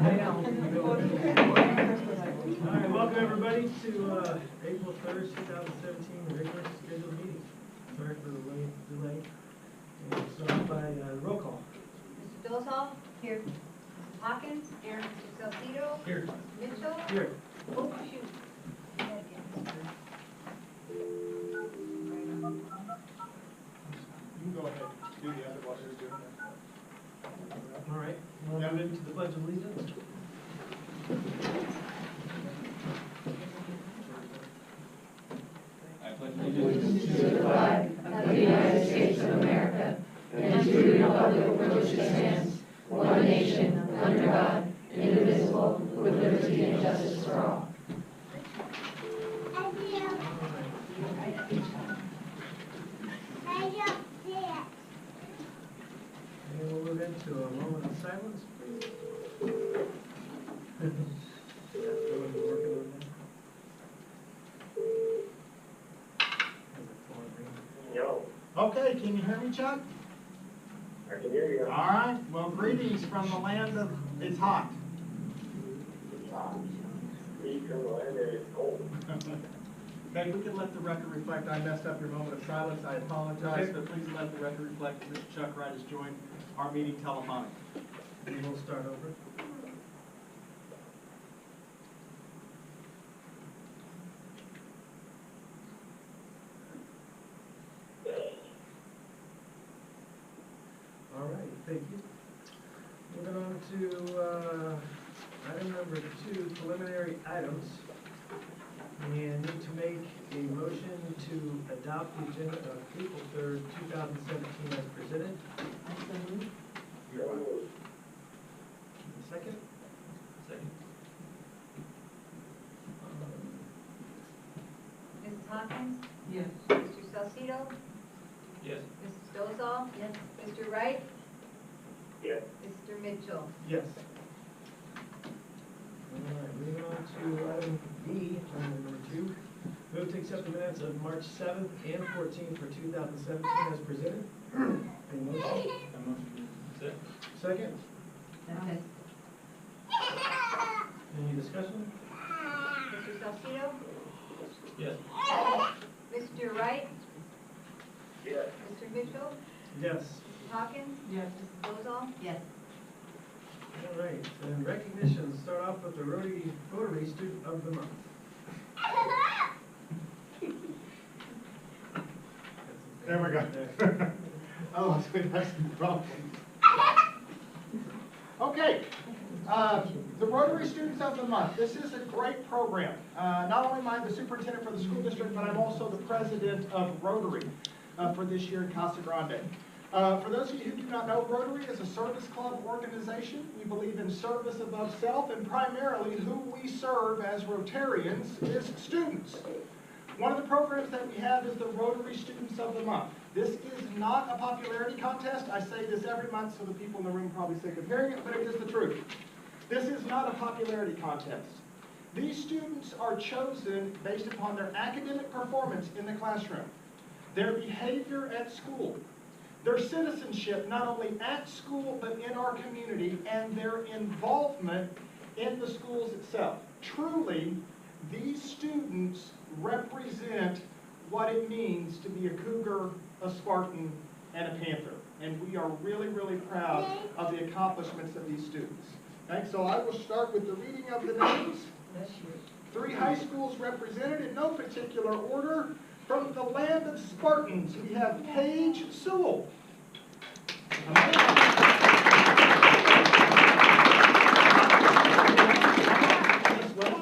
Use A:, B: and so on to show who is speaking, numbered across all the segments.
A: right, welcome everybody to April 3rd, 2017 regular scheduled meeting. Sorry for the delay. And we'll start by roll call.
B: Mr. Dolzall? Here. Mrs. Hawkins? Here. Mr. Salcido?
A: Here.
B: Mitchell?
A: Here.
B: Oh, shoot.
C: You can go ahead, do the other while they're doing that.
A: All right, we'll move into the Pledge of Allegiance.
D: I pledge allegiance to the flag of the United States of America and to the republic for which it stands, one nation, under God, indivisible, with liberty and justice for all.
A: And we'll move into a moment of silence, please. Everyone's working on that.
E: Yo,
C: Okay, can you hear me, Chuck?
E: I can hear you.
C: All right, well, greetings from the land of, it's hot.
E: Speak from the land that is cold.
C: Okay, we can let the record reflect, I messed up your moment of silence, I apologize, but please let the record reflect that Mr. Chuck Wright has joined our meeting telephonic.
A: And we'll start over. All right, thank you. Moving on to item number 2, preliminary items. And need to make a motion to adopt the agenda of April 3rd, 2017 as presented. Second?
D: Second.
B: Mrs. Hawkins?
D: Yes.
B: Mr. Salcido?
D: Yes.
B: Mrs. Dolzall? Yes. Mr. Wright?
E: Yes.
B: Mr. Mitchell?
A: Yes. All right, moving on to item B, number 2. Vote to accept the minutes of March 7th and 14th for 2017 as presented. Any motion? Second?
B: Okay.
A: Any discussion?
B: Mr. Salcido?
D: Yes.
B: Mr. Wright?
E: Yes.
B: Mr. Mitchell?
A: Yes.
B: Mrs. Hawkins?
D: Yes.
B: Mrs. Dolzall? Yes.
A: All right, and recognitions. Start off with the Rotary Student of the Month.
C: There we go. Oh, so we have some problems. Okay, the Rotary Students of the Month. This is a great program. Not only am I the superintendent for the school district, but I'm also the president of Rotary for this year in Casa Grande. For those of you who do not know, Rotary is a service club organization. We believe in service above self, and primarily who we serve as Rotarians is students. One of the programs that we have is the Rotary Students of the Month. This is not a popularity contest. I say this every month, so the people in the room are probably sick of hearing it, but it is the truth. This is not a popularity contest. These students are chosen based upon their academic performance in the classroom, their behavior at school, their citizenship not only at school but in our community, and their involvement in the schools itself. Truly, these students represent what it means to be a Cougar, a Spartan, and a Panther. And we are really, really proud of the accomplishments of these students. Okay, so I will start with the reading of the names. 3 high schools represented in no particular order. From the land of Spartans, we have Paige Sewell.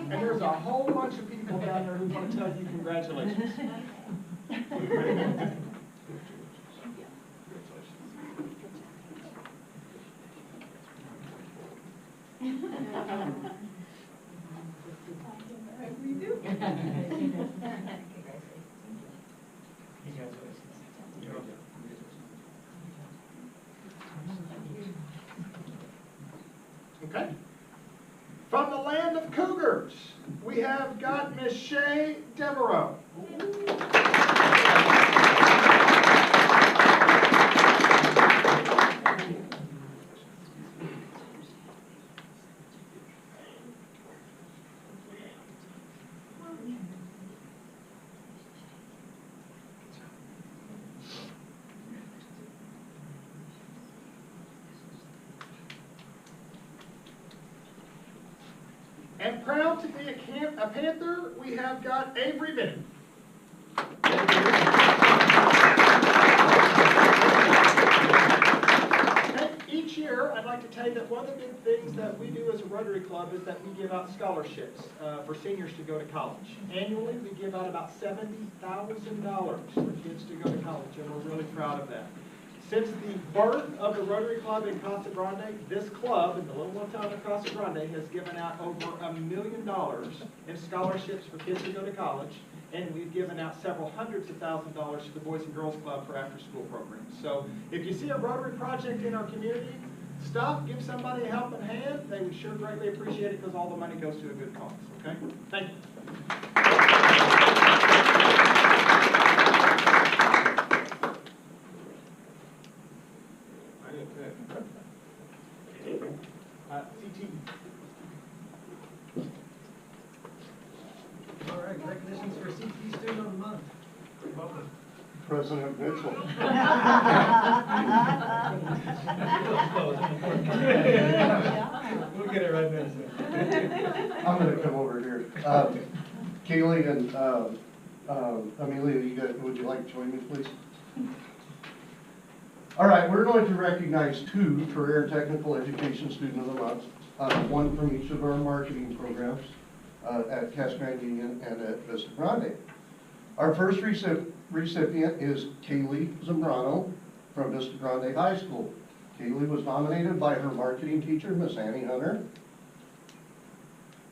C: And there's a whole bunch of people down there who want to tell you congratulations.
B: We do.
C: Okay. From the land of Cougars, we have got Miss Shay Devereaux. And proud to be a Panther, we have got Avery Bennett. Each year, I'd like to tell you that one of the big things that we do as a Rotary Club is that we give out scholarships for seniors to go to college. Annually, we give out about $70,000 for kids to go to college, and we're really proud of that. Since the birth of the Rotary Club in Casa Grande, this club in the little town of Casa Grande has given out over $1 million in scholarships for kids to go to college, and we've given out several hundreds of thousands of dollars to the Boys and Girls Club for after-school programs. So if you see a Rotary project in our community, stop, give somebody a helping hand. They would sure greatly appreciate it because all the money goes to a good cause, okay? Thank you. CT.
A: All right, recognitions for CT Student of the Month. Welcome.
F: President Mitchell.
A: We'll get it right there.
F: I'm going to come over here. Kaylee and Amelia, would you like to join me, please? All right, we're going to recognize 2 Career and Technical Education Student of the Month, one from each of our marketing programs at Casa Grande Union and at Vista Grande. Our first recipient is Kaylee Zambrano from Vista Grande High School. Kaylee was nominated by her marketing teacher, Miss Annie Hunter.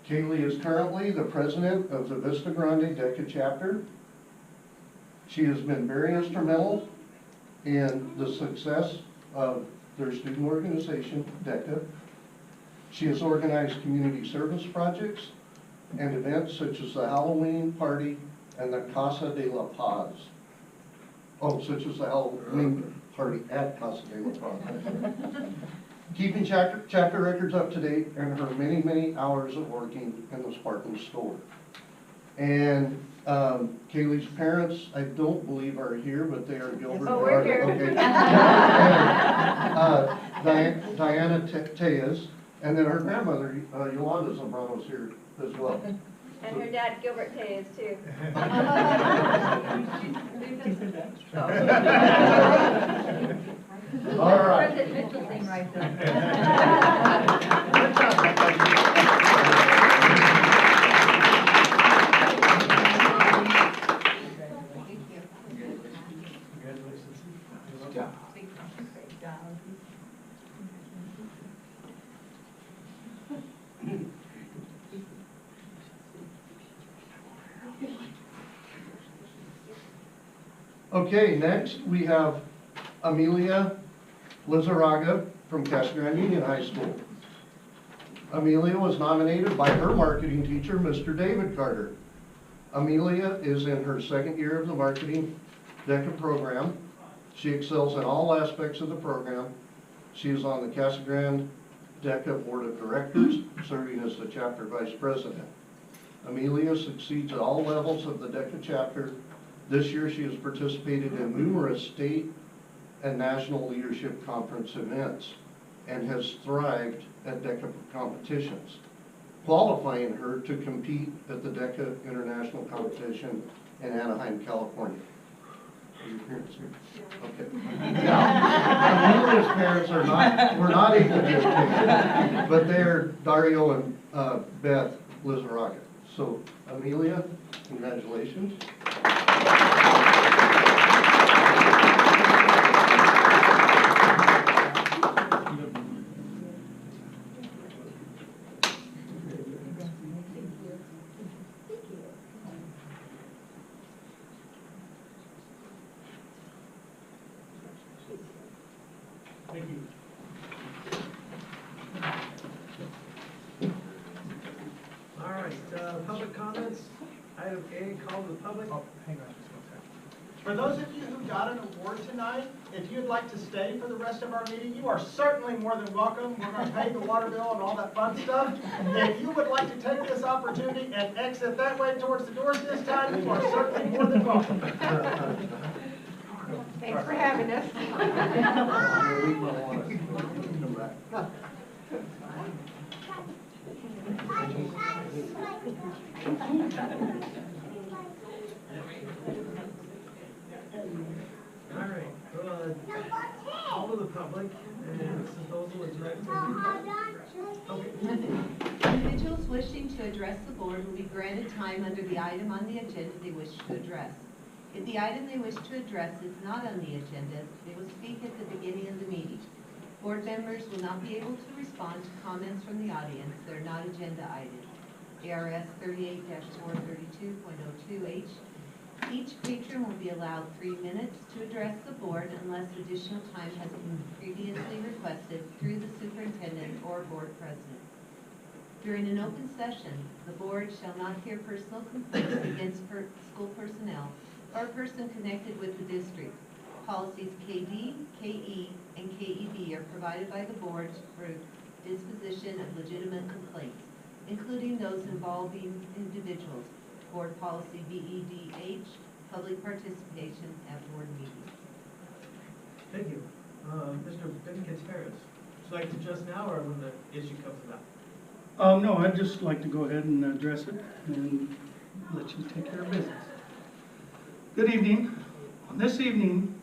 F: Kaylee is currently the president of the Vista Grande DECA chapter. She has been very instrumental in the success of their student organization, DECA. She has organized community service projects and events such as the Halloween party and the Casa de la Paz. Oh, such as the Halloween party at Casa de la Paz. Keeping chapter records up to date and her many, many hours of working in the Spartan store. And Kaylee's parents, I don't believe are here, but they are Gilbert.
B: Oh, we're here.
F: Okay. And, Diana Tejas, and then her grandmother, Yolanda Zambrano's here as well.
B: And her dad, Gilbert Tays, too.
F: All right.
B: President Mitchell thing right there.
C: Good job.
A: Congratulations.
C: Good job.
F: Okay, next we have Amelia Lizarraga from Casa Grande Union High School. Amelia was nominated by her marketing teacher, Mr. David Carter. Amelia is in her 2nd year of the marketing DECA program. She excels in all aspects of the program. She is on the Casa Grande DECA Board of Directors, serving as the chapter vice president. Amelia succeeds at all levels of the DECA chapter. This year she has participated in numerous state and national leadership conference events and has thrived at DECA competitions, qualifying her to compete at the DECA International Competition in Anaheim, California. Are your parents here? Okay. Now, Amelia's parents were not able to attend, but they're Dario and Beth Lizarraga. So, Amelia, congratulations.
C: Thank you.
A: All right, public comments. Item A, call to the public.
C: Oh, hang on just 1 second. For those of you who got an award tonight, if you'd like to stay for the rest of our meeting, you are certainly more than welcome. We're going to pay the water bill and all that fun stuff. If you would like to take this opportunity and exit that way towards the doors this time, you are certainly more than welcome.
B: Thanks for having us.
A: All right, well, all to the public, and this proposal is directed to okay.
G: Individuals wishing to address the board will be granted time under the item on the agenda they wish to address. If the item they wish to address is not on the agenda, they will speak at the beginning of the meeting. Board members will not be able to respond to comments from the audience that are not agenda items. ARS 38-432.02H. Each patron will be allowed 3 minutes to address the board unless additional time has been previously requested through the superintendent or board president. During an open session, the board shall not hear personal complaints against school personnel or a person connected with the district. Policies KD, KE, and KEB are provided by the board for disposition of legitimate complaints, including those involving individuals. Board policy BEDH, public participation at board meetings.
A: Thank you. Mr. Benavides, would you like to address now or when the issue comes about?
H: No, I'd just like to go ahead and address it and let you take care of business. Good evening. This evening,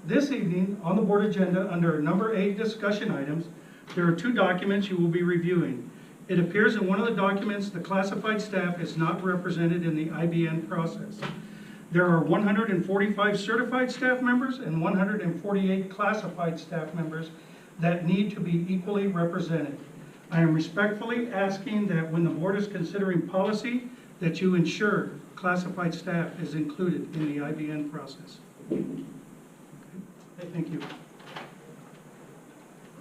H: on the board agenda, under number 8 discussion items, there are 2 documents you will be reviewing. It appears in one of the documents the classified staff is not represented in the IBN process. There are 145 certified staff members and 148 classified staff members that need to be equally represented. I am respectfully asking that when the board is considering policy, that you ensure classified staff is included in the IBN process. Okay. Thank you.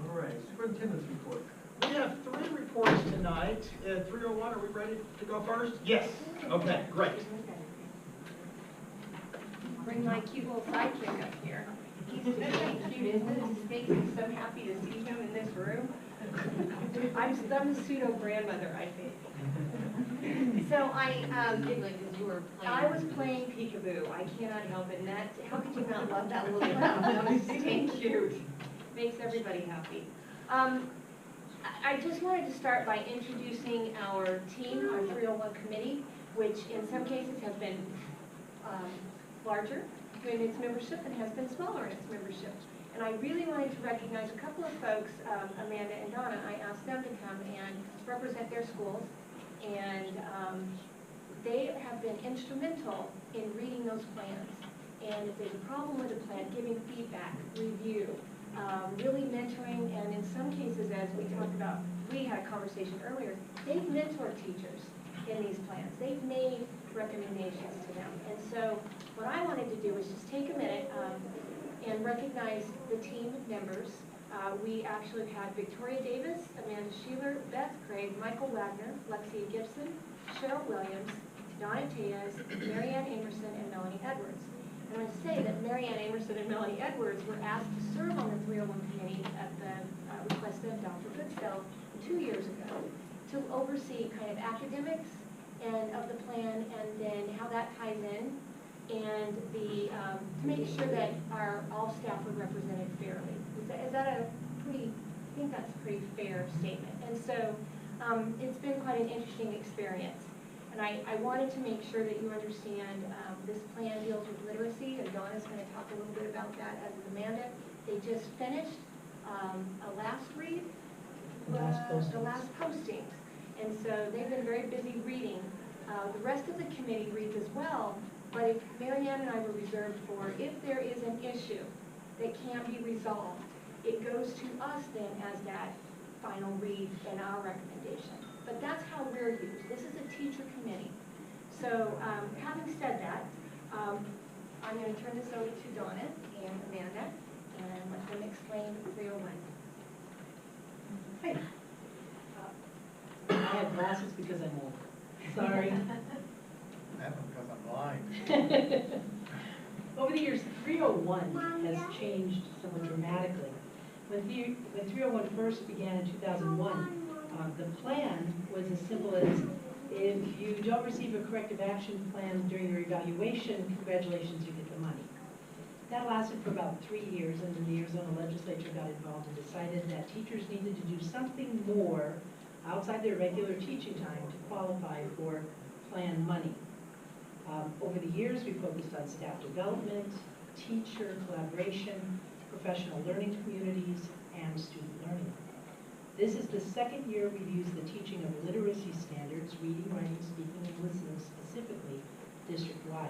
A: All right, superintendent's report.
C: We have 3 reports tonight. 301, are we ready to go first? Yes. Okay, great.
I: Bring my cute little sidekick up here. He's really cute, isn't it? It makes me so happy to see him in this room. I'm the pseudo grandmother, I think. So I was playing peekaboo. I cannot help it. And that, how could you not love that little girl? That was so cute. Makes everybody happy. I just wanted to start by introducing our team, our 301 committee, which in some cases have been larger in its membership and has been smaller in its membership. And I really wanted to recognize a couple of folks, Amanda and Donna. I asked them to come and represent their schools, and they have been instrumental in reading those plans. And if there's a problem with a plan, giving feedback, review, really mentoring, and in some cases, as we talked about, we had a conversation earlier, they've mentored teachers in these plans. They've made recommendations to them. And so what I wanted to do was just take a minute and recognize the team members. We actually had Victoria Davis, Amanda Sheeler, Beth Craig, Michael Wagner, Lexia Gibson, Cheryl Williams, Donna Tejas, Marianne Amerson, and Melanie Edwards. And I want to say that Marianne Amerson and Melanie Edwards were asked to serve on the 301 committee at the request of Dr. Goodsell 2 years ago to oversee kind of academics and of the plan, and then how that ties in, and the to make sure that all staff were represented fairly. Is that a pretty? I think that's a pretty fair statement. And so it's been quite an interesting experience. And I wanted to make sure that you understand this plan deals with literacy, and Donna's going to talk a little bit about that, as is Amanda. They just finished a last read, the last postings. And so they've been very busy reading. The rest of the committee reads as well, but if Marianne and I were reserved for, if there is an issue that can't be resolved, it goes to us then as that final read and our recommendation. But that's how we're used. This is a teacher committee. So having said that, I'm going to turn this over to Donna and Amanda and let them explain 301.
J: Hi. I have glasses because I'm old. Sorry.
C: That's because I'm blind.
J: Over the years, 301 has changed somewhat dramatically. When 301 first began in 2001, the plan was as simple as, if you don't receive a corrective action plan during your evaluation, congratulations, you get the money. That lasted for about 3 years, and then the Arizona legislature got involved and decided that teachers needed to do something more outside their regular teaching time to qualify for plan money. Over the years, we focused on staff development, teacher collaboration, professional learning communities, and student learning. This is the second year we've used the teaching of literacy standards, reading, writing, speaking, and listening specifically district-wide.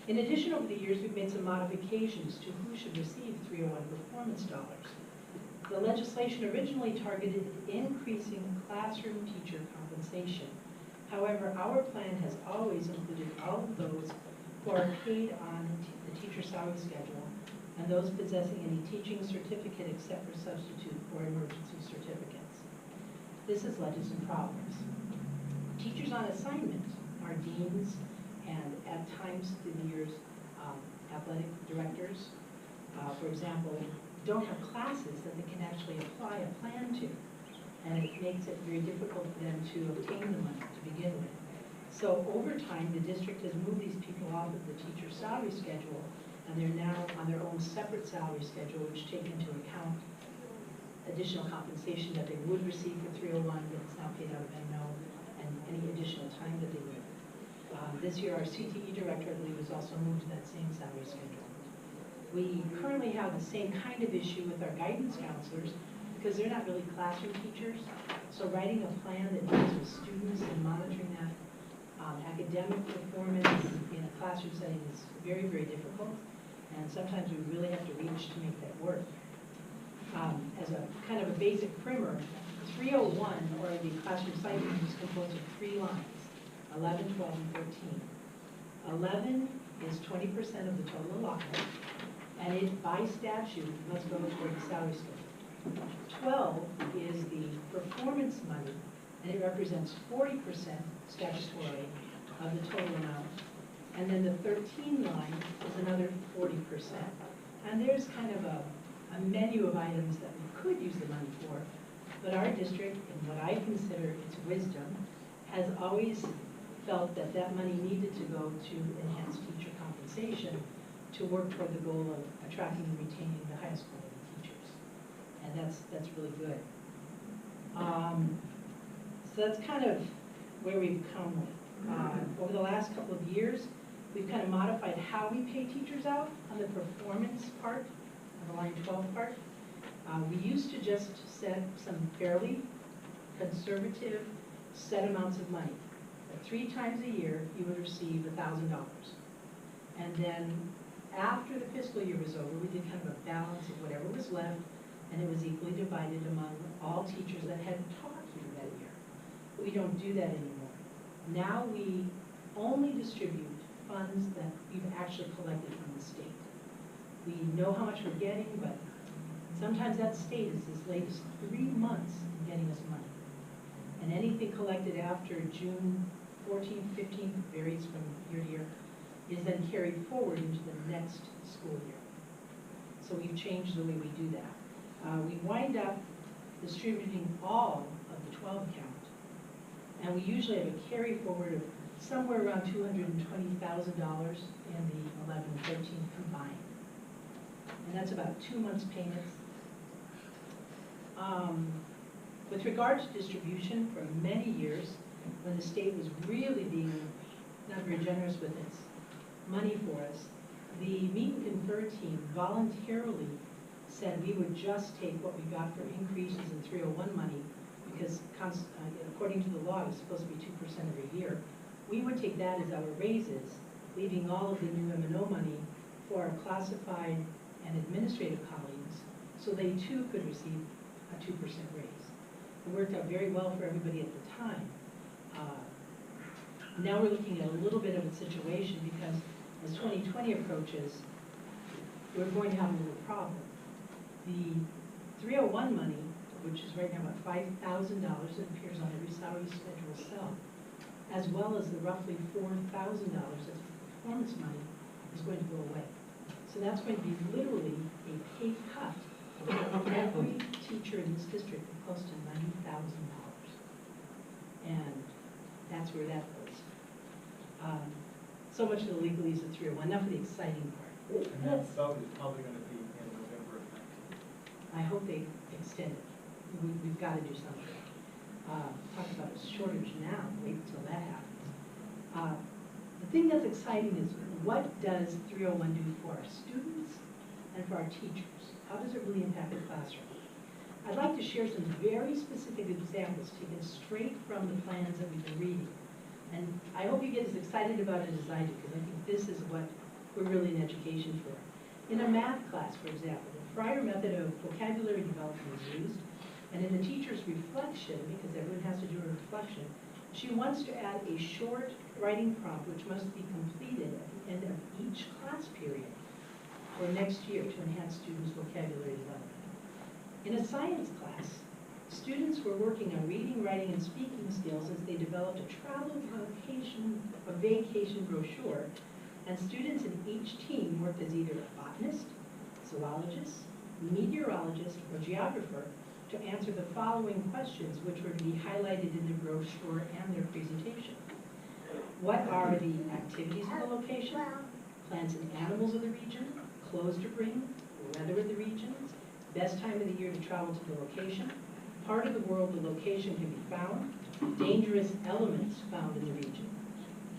J: In addition, over the years, we've made some modifications to who should receive 301 performance dollars. The legislation originally targeted increasing classroom teacher compensation. However, our plan has always included all of those who are paid on the teacher salary schedule and those possessing any teaching certificate except for substitute or emergency certificates. This has led to some problems. Teachers on assignment are deans and at times through the years athletic directors, for example, don't have classes that they can actually apply a plan to. And it makes it very difficult for them to obtain the money to begin with. So over time, the district has moved these people off of the teacher salary schedule, and they're now on their own separate salary schedule, which take into account additional compensation that they would receive for 301, but it's now paid out of NO, and any additional time that they would. This year, our CTE director, I believe, was also moved to that same salary schedule. We currently have the same kind of issue with our guidance counselors, because they're not really classroom teachers. So writing a plan that deals with students and monitoring that academic performance in a classroom setting is very, very difficult. And sometimes we really have to reach to make that work. As a kind of a basic primer, 301, or the classroom site plan, is composed of 3 lines, 11, 12, and 13. 11 is 20% of the total allotment, and it, by statute, must go toward the salary schedule. 12 is the performance money, and it represents 40% statutory of the total amount. And then the 13 line is another 40%. And there's kind of a menu of items that we could use the money for, but our district, in what I consider its wisdom, has always felt that that money needed to go to enhance teacher compensation to work toward the goal of attracting and retaining the highest quality teachers. And that's really good. So that's kind of where we've come with. Over the last couple of years, we've kind of modified how we pay teachers out on the performance part, on the line 12 part. We used to just set some fairly conservative set amounts of money. That 3 times a year, you would receive $1,000. And then after the fiscal year was over, we did kind of a balance of whatever was left, and it was equally divided among all teachers that had taught here that year. But we don't do that anymore. Now we only distribute funds that we've actually collected from the state. We know how much we're getting, but sometimes that state is as late as 3 months in getting us money. And anything collected after June 14th, 15th, varies from year to year, is then carried forward into the next school year. So we've changed the way we do that. We wind up distributing all of the 12 count, and we usually have a carry forward of somewhere around $220,000 in the 11 and 13 combined. And that's about 2 months' payments. With regard to distribution, for many years, when the state was really being not very generous with its money for us, the meet and confer team voluntarily said we would just take what we got for increases in 301 money, because according to the law, it's supposed to be 2% every year. We would take that as our raises, leaving all of the new M&O money for our classified and administrative colleagues, so they too could receive a 2% raise. It worked out very well for everybody at the time. Now we're looking at a little bit of a situation, because as 2020 approaches, we're going to have a little problem. The 301 money, which is right now about $5,000 that appears on every salary schedule cell, as well as the roughly $4,000 that's performance money, is going to go away. So that's going to be literally a pay cut for every teacher in this district of close to $90,000. And that's where that goes. So much for the legalese of 301, not for the exciting part.
K: And that sub is probably going to be in November of 19.
J: I hope they extend it. We've got to do something. talk about a shortage now, wait until that happens. The thing that's exciting is what does 301 do for our students and for our teachers? How does it really impact the classroom? I'd like to share some very specific examples taken straight from the plans that we've been reading. And I hope you get as excited about it as I do, because I think this is what we're really in education for. In a math class, for example, the Fryer method of vocabulary development is used, and in the teacher's reflection, because everyone has to do a reflection, she wants to add a short writing prompt which must be completed at the end of each class period for next year to enhance students' vocabulary development. In a science class, students were working on reading, writing, and speaking skills as they developed a travel vacation brochure, and students in each team worked as either a botanist, zoologist, meteorologist, or geographer to answer the following questions, which were to be highlighted in the brochure and their presentation. What are the activities of the location? Plants and animals of the region? Clothes to bring? Weather of the regions? Best time of the year to travel to the location? Part of the world the location can be found? Dangerous elements found in the region.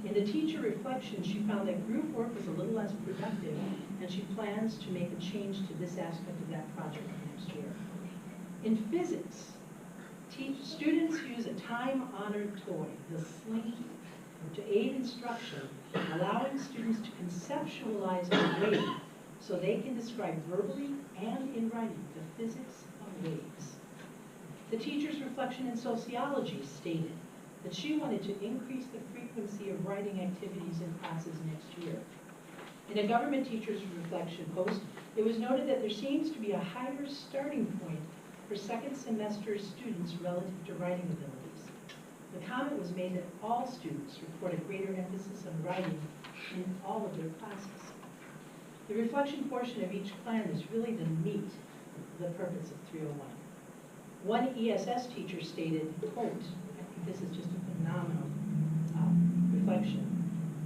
J: In the teacher reflection, she found that group work was a little less productive, and she plans to make a change to this aspect of that project next year. In physics, students use a time-honored toy, the Slinky, to aid instruction, allowing students to conceptualize a wave so they can describe verbally and in writing the physics of waves. The teacher's reflection in sociology stated that she wanted to increase the frequency of writing activities in classes next year. In a government teacher's reflection post, it was noted that there seems to be a higher starting point for second semester students relative to writing abilities. The comment was made that all students report a greater emphasis on writing in all of their classes. The reflection portion of each plan is really the meat of the purpose of 301. One ESS teacher stated, quote, I think this is just a phenomenal reflection.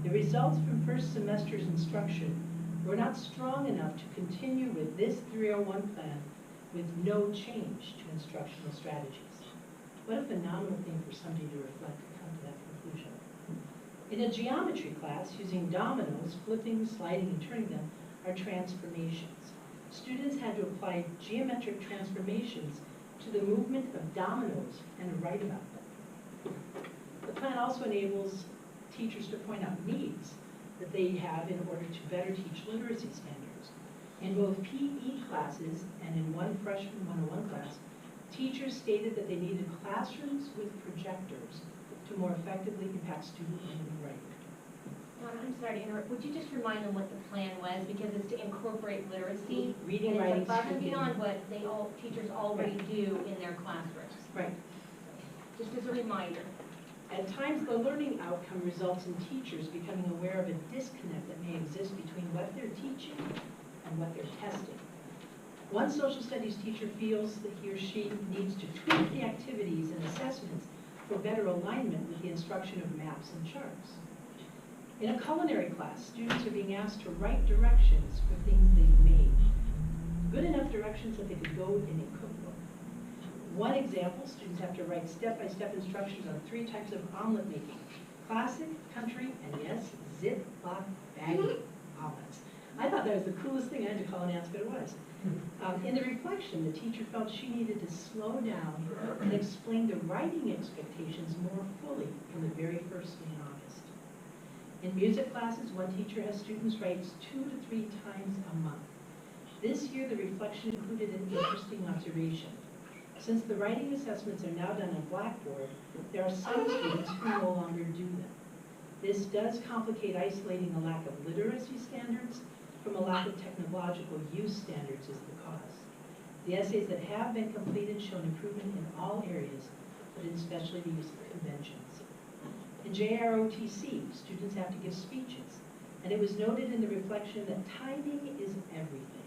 J: The results from first semester's instruction were not strong enough to continue with this 301 plan with no change to instructional strategies. What a phenomenal thing for somebody to reflect and come to that conclusion. In a geometry class, using dominoes, flipping, sliding, and turning them are transformations. Students had to apply geometric transformations to the movement of dominoes and write about them. The plan also enables teachers to point out needs that they have in order to better teach literacy standards. In both PE classes and in one freshman 101 class, teachers stated that they needed classrooms with projectors to more effectively impact student learning and writing.
B: I'm sorry to interrupt. Would you just remind them what the plan was? Because it's to incorporate literacy.
J: Reading,
B: and
J: writing,
B: it's above and
J: speaking.
B: beyond what teachers already do in their classrooms.
J: Right.
B: Just as a reminder.
J: At times, the learning outcome results in teachers becoming aware of a disconnect that may exist between what they're teaching and what they're testing. One social studies teacher feels that he or she needs to tweak the activities and assessments for better alignment with the instruction of maps and charts. In a culinary class, students are being asked to write directions for things they've made. Good enough directions that they could go in a cookbook. One example, students have to write step-by-step instructions on 3 types of omelet making. Classic, country, and yes, Ziploc baggy omelets. I thought that was the coolest thing. I had to call and ask what it was. In the reflection, the teacher felt she needed to slow down and explain the writing expectations more fully from the very first day in August. In music classes, one teacher has students write 2 to 3 times a month. This year, the reflection included an interesting observation. Since the writing assessments are now done on Blackboard, there are some students who no longer do them. This does complicate isolating a lack of literacy standards from a lack of technological use standards as the cause. The essays that have been completed show an improvement in all areas, but especially the use of conventions. In JROTC, students have to give speeches, and it was noted in the reflection that timing is everything.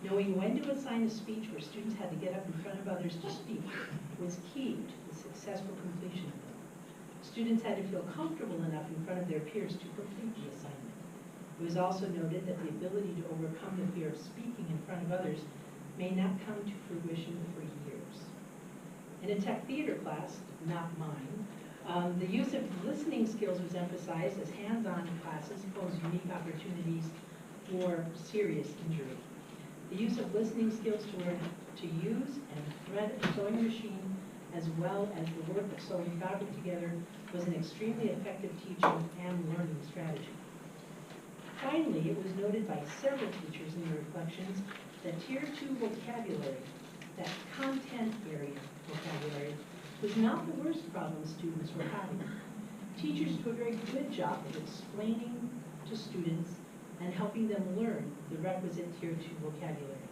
J: Knowing when to assign a speech where students had to get up in front of others to speak was key to the successful completion of them. Students had to feel comfortable enough in front of their peers to complete the assignment. It was also noted that the ability to overcome the fear of speaking in front of others may not come to fruition for years. In In a tech theater class, not mine, the use of listening skills was emphasized as hands-on classes pose unique opportunities for serious injury. The use of listening skills to learn to use and thread a sewing machine as well as the work of sewing fabric together was an extremely effective teaching and learning strategy. Finally, it was noted by several teachers in their reflections that Tier 2 vocabulary, that content area vocabulary, was not the worst problem students were having. Teachers do a very good job of explaining to students and helping them learn the requisite Tier 2 vocabulary.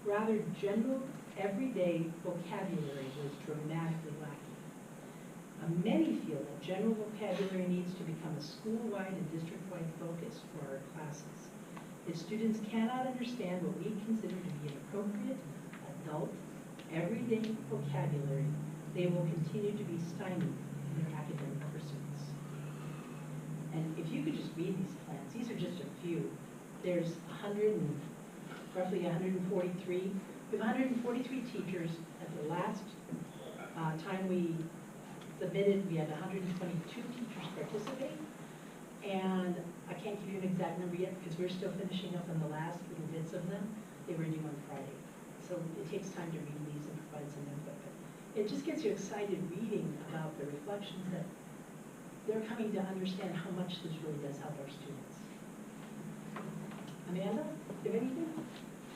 J: Rather, general, everyday vocabulary was dramatically lacking. Many feel that general vocabulary needs to become a school-wide and district-wide focus for our classes. If students cannot understand what we consider to be an appropriate, adult, everyday vocabulary, they will continue to be stymied in their academic pursuits. And if you could just read these plans, these are just a few. There's roughly 143. We have 143 teachers. At the last time we submitted, we had 122 teachers participate. And I can't give you an exact number yet because we're still finishing up on the last little bits of them. They were due on Friday. So it takes time to read these and provide some input. But it just gets you excited reading about the reflections that they're coming to understand how much this really does help our students. Amanda, do you have anything?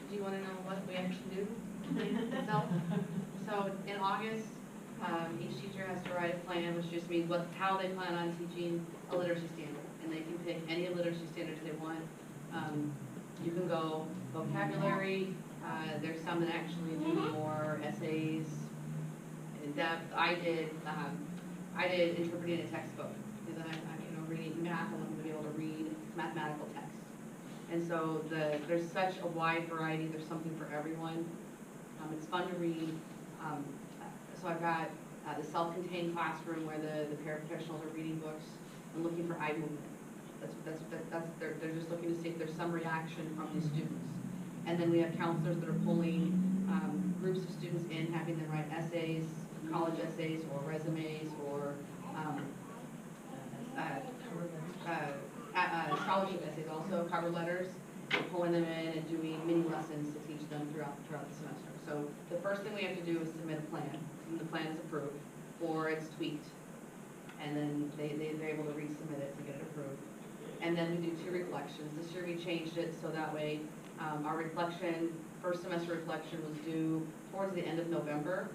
L: Do you want to know what we actually do? So in August, each teacher has to write a plan, which just means how they plan on teaching a literacy standard. And they can pick any literacy standards they want. You can go vocabulary. There's some that actually do more essays in depth. I did interpreting a textbook because I'm reading math. I want them to be able to read mathematical text. And so there's such a wide variety. There's something for everyone. It's fun to read. So I've got the self-contained classroom where the paraprofessionals are reading books and looking for eye movement. They're just looking to see if there's some reaction from the students. And then we have counselors that are pulling groups of students in, having them write essays, college essays or resumes or scholarship essays, also cover letters, pulling them in and doing mini lessons to teach them throughout the semester. So the first thing we have to do is submit a plan, and the plan is approved or it's tweaked, and then they're able to resubmit it to get it approved. And then we do 2 reflections. This year we changed it so that way our first semester reflection was due towards the end of November.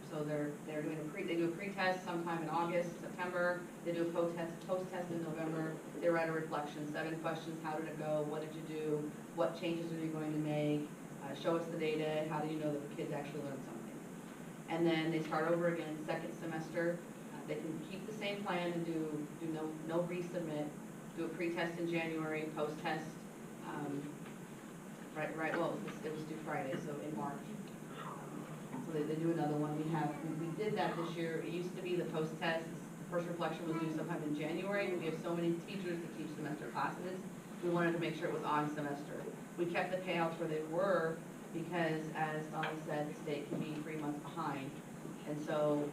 L: So they're doing they do a pre-test sometime in August, September. They do a post-test in November. They write a reflection, 7 questions. How did it go? What did you do? What changes are you going to make? Show us the data. How do you know that the kids actually learned something? And then they start over again second semester. They can keep the same plan and do no resubmit. Do a pre-test in January, post-test. Well, it was due Friday, so in March. So they do another one. We did that this year. It used to be the post-test. The first reflection was due sometime in January. We have so many teachers that teach semester classes. We wanted to make sure it was on semester. We kept the payouts where they were because, as Donnie said, the state can be 3 months behind. And so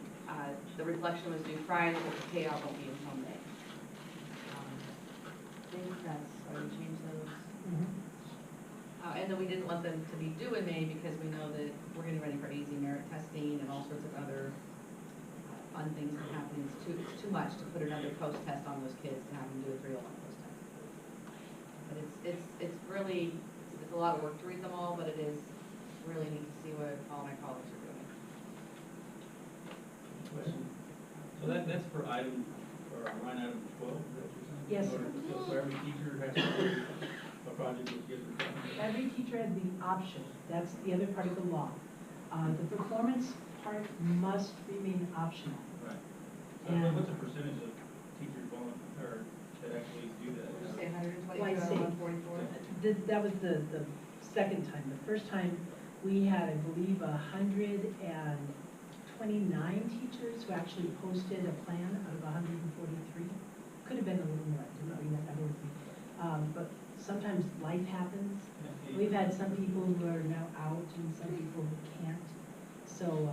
L: the reflection was due Friday, but the payout won't be until May. I think that's why we changed those. And then we didn't want them to be due in May because we know that we're getting ready for easy merit testing and all sorts of other fun things that happen. It's too much to put another post-test on those kids to have them do a 301 post-test. But it's really, it's a lot of work to read them all, but it is really neat to see what all my colleagues are doing.
K: Question. So that's for line item 12, is that what you're saying?
J: Yes.
K: So every teacher has to do a project with kids or something?
J: Every teacher has the option. That's the other part of the law. The performance part must remain optional.
K: Right.
J: And-
K: So what's the percentage of teachers that actually do that?
L: Did you say
J: Well, I
L: 122
J: see.
L: or 144?
J: That was the second time. The first time, we had, I believe, 129 teachers who actually posted a plan out of 143. Could have been a little more, I don't know that number. But sometimes life happens. We've had some people who are now out and some people who can't. So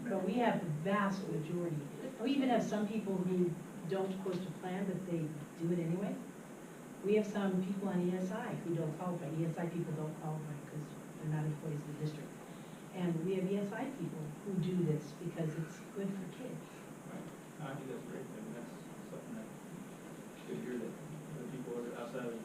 J: but we have the vast majority. We even have some people who don't post a plan, but they do it anyway. We have some people on ESI who don't qualify. ESI people don't qualify because they're not employees of the district. And we have ESI people who do this because it's good for kids.
K: I think that's great. I mean, that's something that good to hear that other people are outside of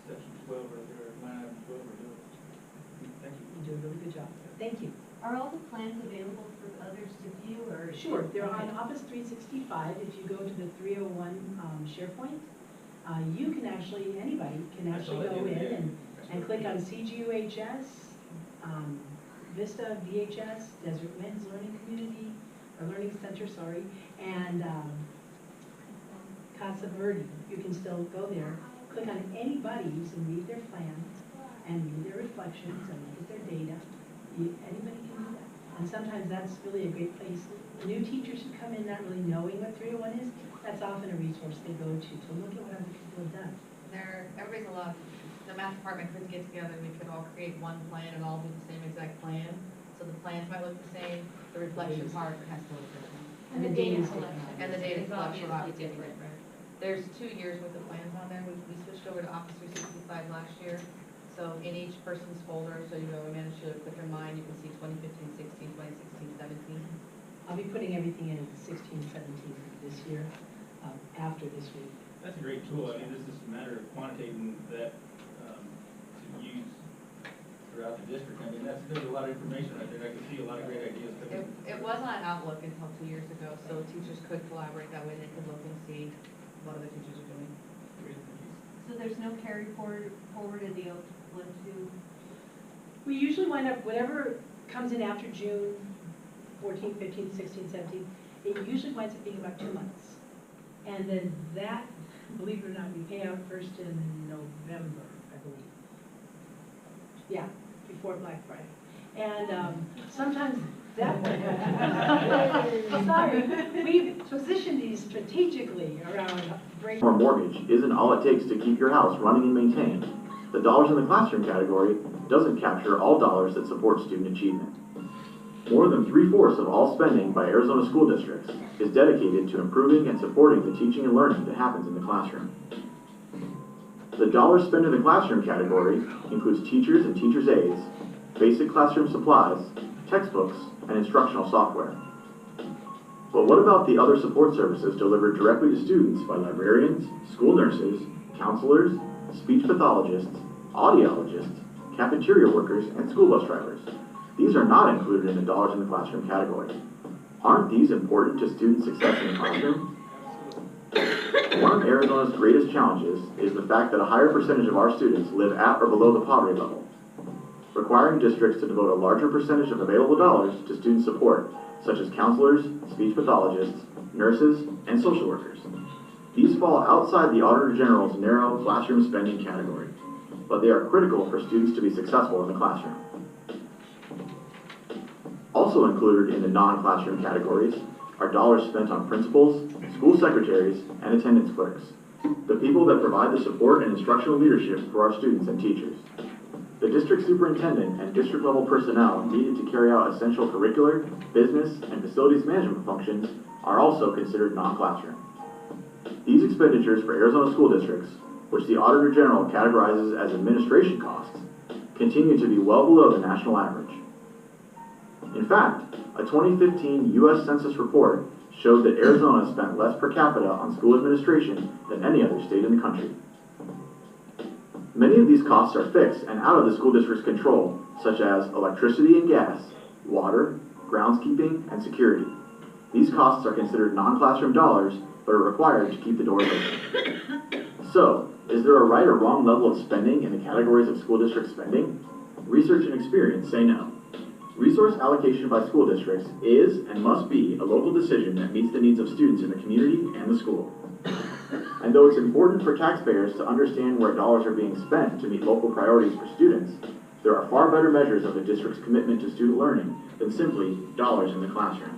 K: section 12 right there, line item 12 are doing it. Thank you.
J: You do a really good job. Thank you.
G: Are all the plans available for others to view, or?
J: Sure, they're on
G: Okay.
J: Office 365. If you go to the 301 SharePoint, you can actually, anybody can
K: I saw
J: actually
K: that
J: go
K: the other
J: in
K: day.
J: and click on CGUHS, Vista, VHS, Desert Winds Learning Community, or Learning Center, sorry, and Casa Verde. You can still go there, click on anybody's and read their plans and read their reflections and look at their data. Anybody can do that. And sometimes that's really a great place. New teachers who come in not really knowing what 301 is, that's often a resource they go to look at what other people have done.
L: Everybody's allowed, the math department could get together, we could all create one plan and all do the same exact plan. So the plans might look the same, the reflection part has to look different.
B: And the data collection.
L: And the data
B: is
L: collection will
B: obviously
L: be different. There's 2 years worth of plans on there. We switched over to Office 365 last year. So in each person's folder, so you know, we managed to click on mine, you can see 2015, 16, 2016, 17.
J: I'll be putting everything in 16, 17 this year, after this week.
K: That's a great tool. I mean, this is a matter of quantitating that to use throughout the district. I mean, there's a lot of information right there. I can see a lot of great ideas coming.
L: It was on Outlook until 2 years ago, so teachers could collaborate that way. They could look and see what other teachers are doing.
K: Great, thank you.
G: So there's no carry forward in the one, two?
J: We usually wind up, whatever comes in after June 14, 15, 16, 17, it usually winds up being about 2 months. And then that, believe it or not, we pay out first in November, I believe. Yeah, before Black Friday. And sometimes that, sorry, we've positioned these strategically around break.
M: Or mortgage isn't all it takes to keep your house running and maintained. The dollars in the classroom category doesn't capture all dollars that support student achievement. More than 3/4 of all spending by Arizona school districts is dedicated to improving and supporting the teaching and learning that happens in the classroom. The dollars spent in the classroom category includes teachers and teachers' aides, basic classroom supplies, textbooks, and instructional software. But what about the other support services delivered directly to students by librarians, school nurses, counselors, speech pathologists, audiologists, cafeteria workers, and school bus drivers? These are not included in the dollars in the classroom category. Aren't these important to student success in the classroom? One of Arizona's greatest challenges is the fact that a higher percentage of our students live at or below the poverty level, requiring districts to devote a larger percentage of available dollars to student support, such as counselors, speech pathologists, nurses, and social workers. These fall outside the Auditor General's narrow classroom spending category, but they are critical for students to be successful in the classroom. Also included in the non-classroom categories are dollars spent on principals, school secretaries, and attendance clerks, the people that provide the support and instructional leadership for our students and teachers. The district superintendent and district-level personnel needed to carry out essential curricular, business, and facilities management functions are also considered non-classroom. These expenditures for Arizona school districts, which the Auditor General categorizes as administration costs, continue to be well below the national average. In fact, a 2015 U.S. Census report showed that Arizona spent less per capita on school administration than any other state in the country. Many of these costs are fixed and out of the school district's control, such as electricity and gas, water, groundskeeping, and security. These costs are considered non-classroom dollars, but are required to keep the doors open. So, is there a right or wrong level of spending in the categories of school district spending? Research and experience say no. Resource allocation by school districts is and must be a local decision that meets the needs of students in the community and the school. And though it's important for taxpayers to understand where dollars are being spent to meet local priorities for students, there are far better measures of the district's commitment to student learning than simply dollars in the classroom.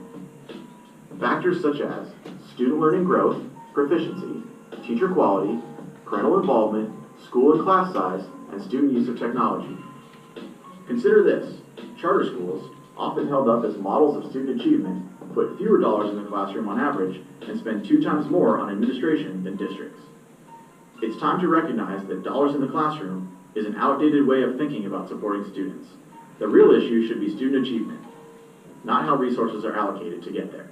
M: Factors such as student learning growth, proficiency, teacher quality, parental involvement, school and class size, and student use of technology. Consider this: charter schools, often held up as models of student achievement, put fewer dollars in the classroom on average and spend 2 times more on administration than districts. It's time to recognize that dollars in the classroom is an outdated way of thinking about supporting students. The real issue should be student achievement, not how resources are allocated to get there.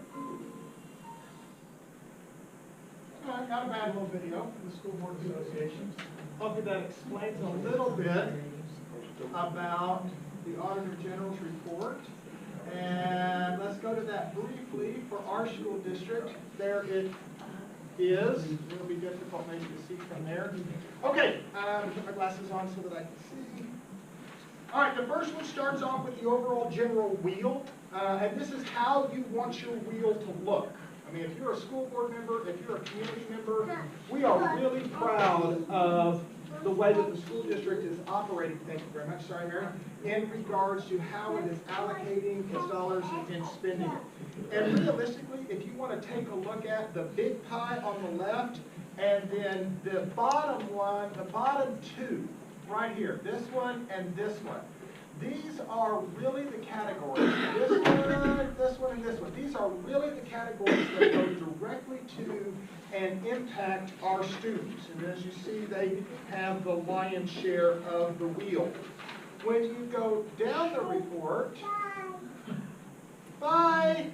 C: Not a bad little video from the School Board Association. Hopefully that explains a little bit about the Auditor General's report. And let's go to that briefly for our school district. There it is. It'll be difficult maybe to see from there. Okay, put my glasses on so that I can see. All right, the first one starts off with the overall general wheel. And this is how you want your wheel to look. I mean, if you're a school board member, if you're a community member, we are really proud of the way that the school district is operating, thank you very much, sorry Mary, in regards to how it is allocating its dollars and spending it. And realistically, if you want to take a look at the big pie on the left, and then the bottom one, the bottom two, right here, this one and this one. These are really the categories, this one, and this one. These are really the categories that go directly to and impact our students. And as you see, they have the lion's share of the wheel. When you go down the report, bye!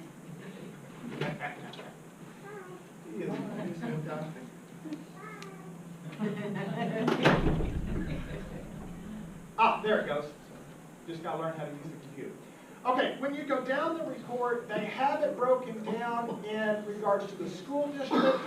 C: He is fantastic. Ah, there it goes. Just got to learn how to use the computer. Okay, when you go down the report, they have it broken down in regards to the school district,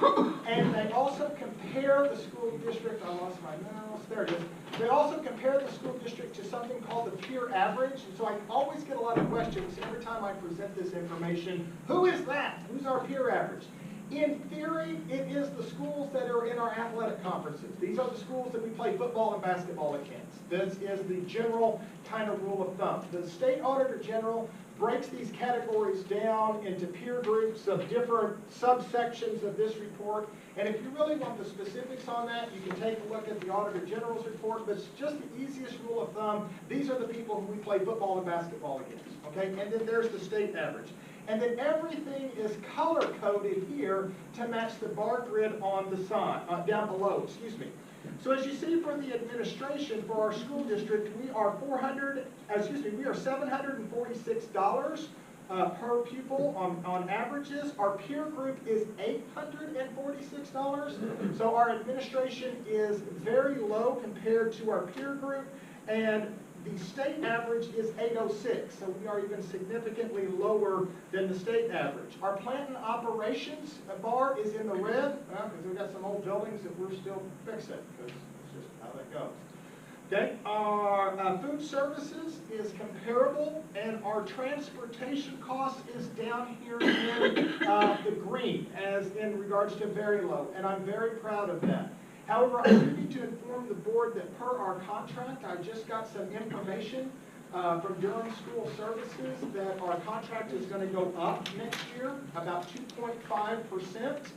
C: and they also compare the school district, I lost my mouse, there it is. They also compare the school district to something called the peer average, and so I always get a lot of questions every time I present this information. Who is that? Who's our peer average? In theory, it is the schools that are in our athletic conferences. These are the schools that we play football and basketball against. This is the general kind of rule of thumb. The State Auditor General breaks these categories down into peer groups of different subsections of this report. And if you really want the specifics on that, you can take a look at the Auditor General's report. But it's just the easiest rule of thumb. These are the people who we play football and basketball against. Okay? And then there's the state average. And then everything is color-coded here to match the bar grid on the side, down below, excuse me. So as you see for the administration for our school district, we are $746 per pupil on averages. Our peer group is $846. So our administration is very low compared to our peer group, and the state average is $806, so we are even significantly lower than the state average. Our plant and operations bar is in the red, because we've got some old buildings that we're still fixing, because it's just how that goes. Okay, our food services is comparable, and our transportation cost is down here in the green, as in regards to very low, and I'm very proud of that. However, I do need to inform the board that per our contract, I just got some information from Durham School Services that our contract is going to go up next year, about 2.5%.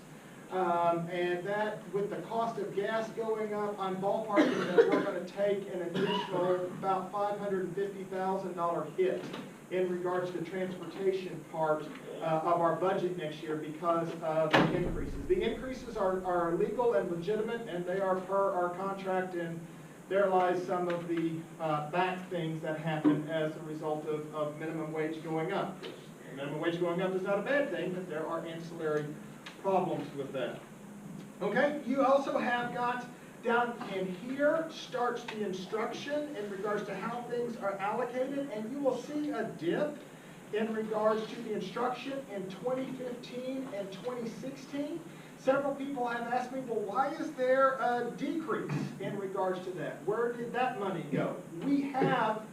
C: And that, with the cost of gas going up, I'm ballparking that we're going to take an additional about $550,000 hit in regards to the transportation part of our budget next year because of the increases. The increases are legal and legitimate, and they are per our contract, and there lies some of the back things that happen as a result of minimum wage going up. Minimum wage going up is not a bad thing, but there are ancillary problems with that. Okay, you also have got down in here starts the instruction in regards to how things are allocated, and you will see a dip in regards to the instruction in 2015 and 2016. Several people have asked me, well, why is there a decrease in regards to that? Where did that money go? We have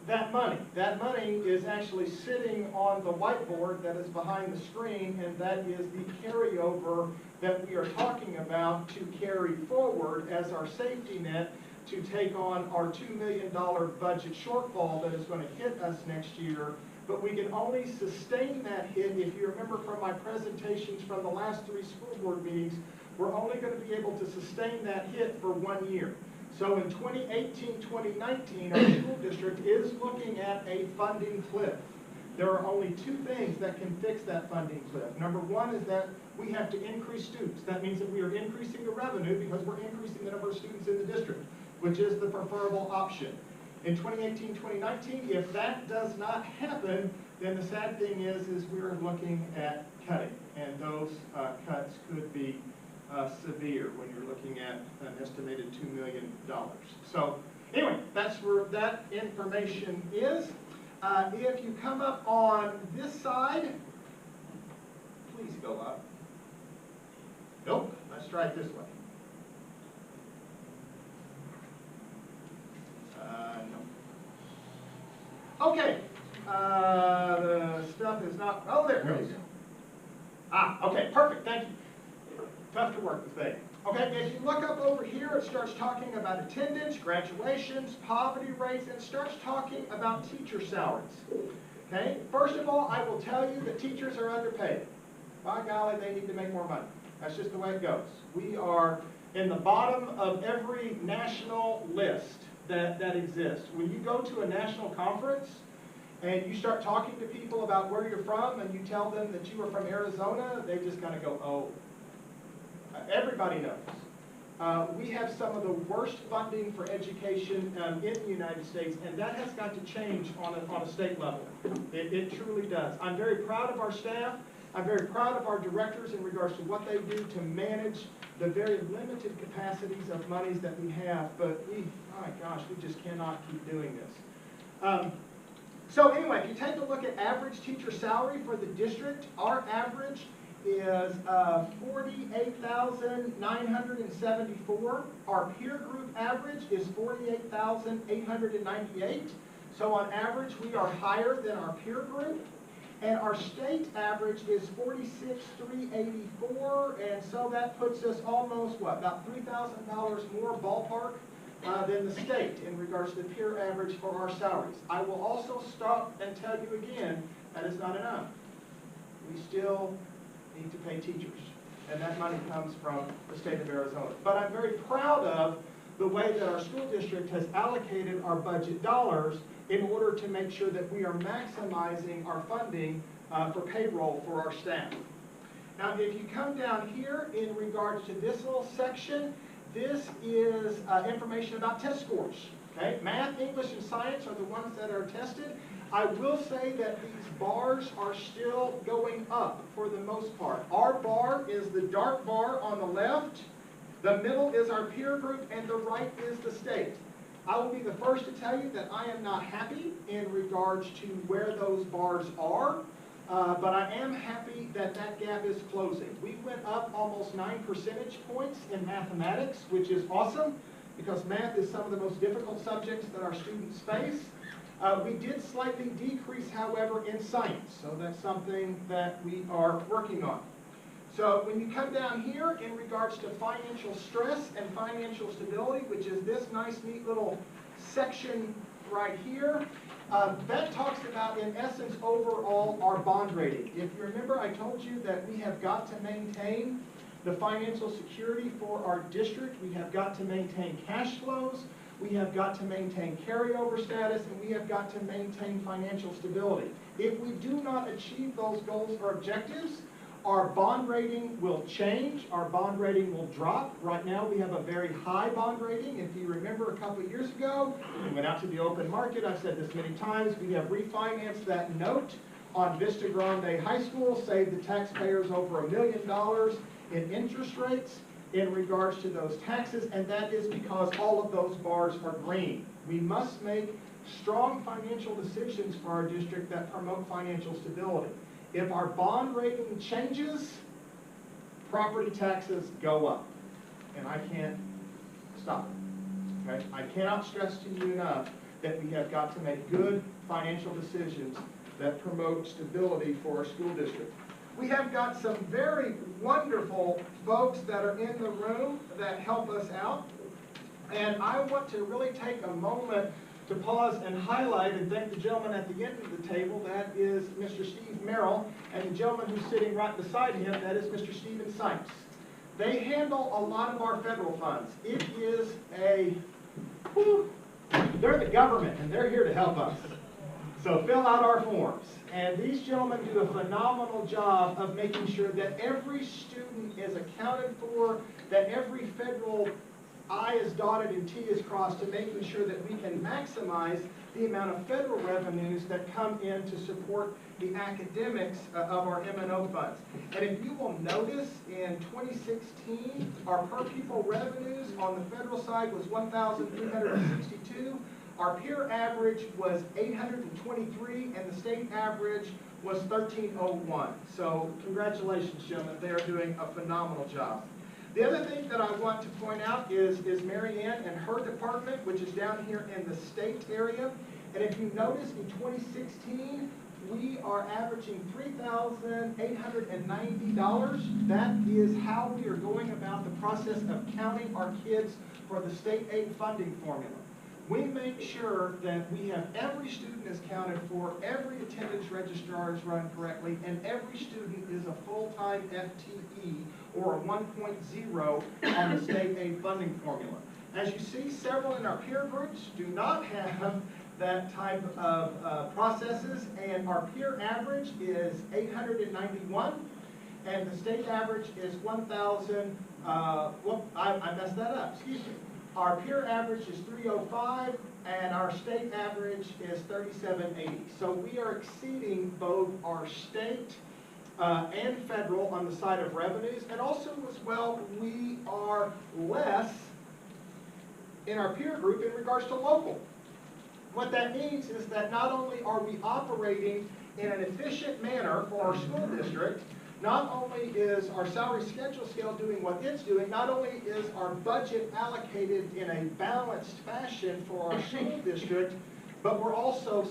C: that money. That money is actually sitting on the whiteboard that is behind the screen, and that is the carryover that we are talking about to carry forward as our safety net to take on our $2 million budget shortfall that is going to hit us next year. But we can only sustain that hit. If you remember from my presentations from the last 3 school board meetings, we're only going to be able to sustain that hit for 1 year. So in 2018-2019, our school district is looking at a funding cliff. There are only two things that can fix that funding cliff. Number one is that we have to increase students. That means that we are increasing the revenue because we're increasing the number of students in the district, which is the preferable option. In 2018, 2019, if that does not happen, then the sad thing is we're looking at cutting, and those cuts could be severe when you're looking at an estimated $2 million. So anyway, that's where that information is. If you come up on this side, please go up. Nope, let's try it this way. No. Okay, the stuff is not, oh, there it goes. Okay, perfect, thank you. Tough to work with, thing. Okay, if you look up over here, it starts talking about attendance, graduations, poverty rates, and it starts talking about teacher salaries. Okay, first of all, I will tell you that teachers are underpaid. By golly, they need to make more money. That's just the way it goes. We are in the bottom of every national list that exists. When you go to a national conference and you start talking to people about where you're from and you tell them that you are from Arizona, they just kind of go, oh. Everybody knows. We have some of the worst funding for education in the United States, and that has got to change on a state level. It truly does. I'm very proud of our staff. I'm very proud of our directors in regards to what they do to manage the very limited capacities of monies that we have, but my gosh, we just cannot keep doing this. So anyway, if you take a look at average teacher salary for the district, our average is $48,974. Our peer group average is $48,898. So on average, we are higher than our peer group. And our state average is $46,384, and so that puts us almost, what, about $3,000 more ballpark than the state in regards to the peer average for our salaries. I will also stop and tell you again, that is not enough. We still need to pay teachers, and that money comes from the state of Arizona. But I'm very proud of the way that our school district has allocated our budget dollars in order to make sure that we are maximizing our funding for payroll for our staff. Now, if you come down here in regards to this little section, this is information about test scores. Okay? Math, English, and science are the ones that are tested. I will say that these bars are still going up for the most part. Our bar is the dark bar on the left, the middle is our peer group, and the right is the state. I will be the first to tell you that I am not happy in regards to where those bars are, but I am happy that that gap is closing. We went up almost 9 percentage points in mathematics, which is awesome, because math is some of the most difficult subjects that our students face. We did slightly decrease, however, in science, so that's something that we are working on. So when you come down here in regards to financial stress and financial stability, which is this nice, neat little section right here, that talks about, in essence, overall our bond rating. If you remember, I told you that we have got to maintain the financial security for our district. We have got to maintain cash flows. We have got to maintain carryover status, and we have got to maintain financial stability. If we do not achieve those goals or objectives, our bond rating will change, our bond rating will drop. Right now we have a very high bond rating. If you remember a couple of years ago, we went out to the open market, I've said this many times, we have refinanced that note on Vista Grande High School, saved the taxpayers over $1 million in interest rates in regards to those taxes, and that is because all of those bars are green. We must make strong financial decisions for our district that promote financial stability. If our bond rating changes, property taxes go up, and I can't stop it. Okay? I cannot stress to you enough that we have got to make good financial decisions that promote stability for our school district. We have got some very wonderful folks that are in the room that help us out, and I want to really take a moment to pause and highlight and thank the gentleman at the end of the table. That is Mr. Steve Merrill, and the gentleman who's sitting right beside him, that is Mr. Stephen Sipes. They handle a lot of our federal funds. It is they're the government, and they're here to help us. So fill out our forms. And these gentlemen do a phenomenal job of making sure that every student is accounted for, that every federal I is dotted and T is crossed, to making sure that we can maximize the amount of federal revenues that come in to support the academics of our M&O funds. And if you will notice, in 2016, our per pupil revenues on the federal side was $1,362. Our peer average was 823, and the state average was 1301. So congratulations, gentlemen. They are doing a phenomenal job. The other thing that I want to point out is Mary Ann and her department, which is down here in the state area. And if you notice, in 2016, we are averaging $3,890. That is how we are going about the process of counting our kids for the state aid funding formula. We make sure that we have every student is counted for, every attendance registrar is run correctly, and every student is a full-time FTE or a 1.0 on the state aid funding formula. As you see, several in our peer groups do not have that type of processes, and our peer average is 891, and the state average is 1,000, I messed that up, excuse me. Our peer average is 305, and our state average is 3780. So we are exceeding both our state and federal on the side of revenues, and also as well, we are less in our peer group in regards to local. What that means is that not only are we operating in an efficient manner for our school district, not only is our salary schedule scale doing what it's doing, not only is our budget allocated in a balanced fashion for our school district, but we're also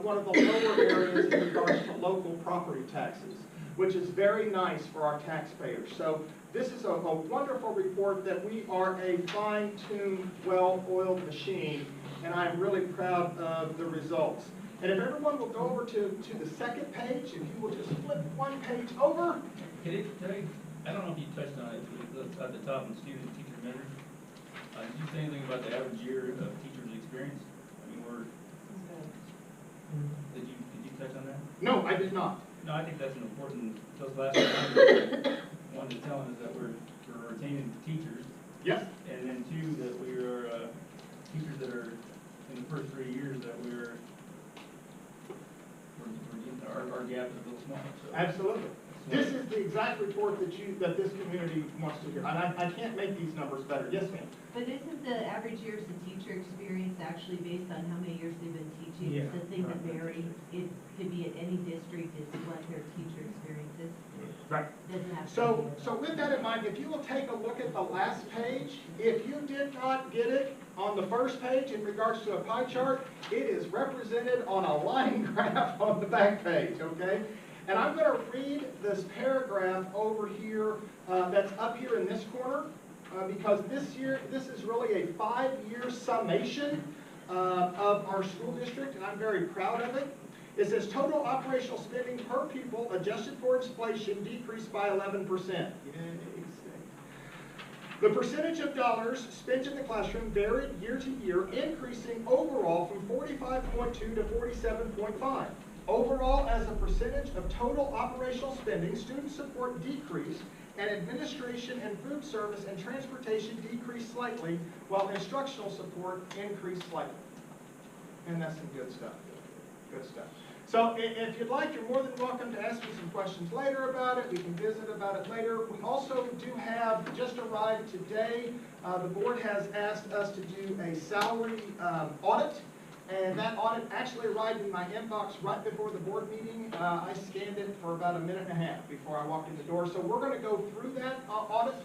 C: one of the lower areas in regards to local property taxes, which is very nice for our taxpayers. So this is a wonderful report that we are a fine-tuned, well-oiled machine, and I'm really proud of the results. And if everyone will go over to the second page, if you will just flip one page over.
K: I don't know if you touched on it, but it's at the top in student and teacher measures. Did you say anything about the average year of teachers' experience? I mean, did you touch on that?
C: No, I did not.
K: No, I think that's an important, those last one to tell us that we're retaining teachers.
C: Yes.
K: And then two, that we are teachers that are in the first 3 years that we're our gap is a little small. So.
C: Absolutely. This is the exact report that this community wants to hear. And I can't make these numbers better. Yes, ma'am.
G: But isn't the average years of teacher experience actually based on how many years they've been teaching?
A: Yeah.
G: It's the thing that varies. It could be at any district is what their teacher experience is.
C: Right.
G: Doesn't have to
C: So
G: be
C: with that in mind, if you will take a look at the last page, if you did not get it on the first page in regards to a pie chart, it is represented on a line graph on the back page, okay? And I'm going to read this paragraph over here that's up here in this corner because this is really a 5-year summation of our school district, and I'm very proud of it. It says total operational spending per pupil adjusted for inflation decreased by 11%. The percentage of dollars spent in the classroom varied year to year, increasing overall from 45.2 to 47.5. Overall, as a percentage of total operational spending, student support decreased, and administration and food service and transportation decreased slightly, while instructional support increased slightly. And that's some good stuff. Good stuff. So if you'd like, you're more than welcome to ask me some questions later about it. We can visit about it later. We also do have, just arrived today, the board has asked us to do a salary audit. And that audit actually arrived in my inbox right before the board meeting. I scanned it for about a minute and a half before I walked in the door. So we're going to go through that audit.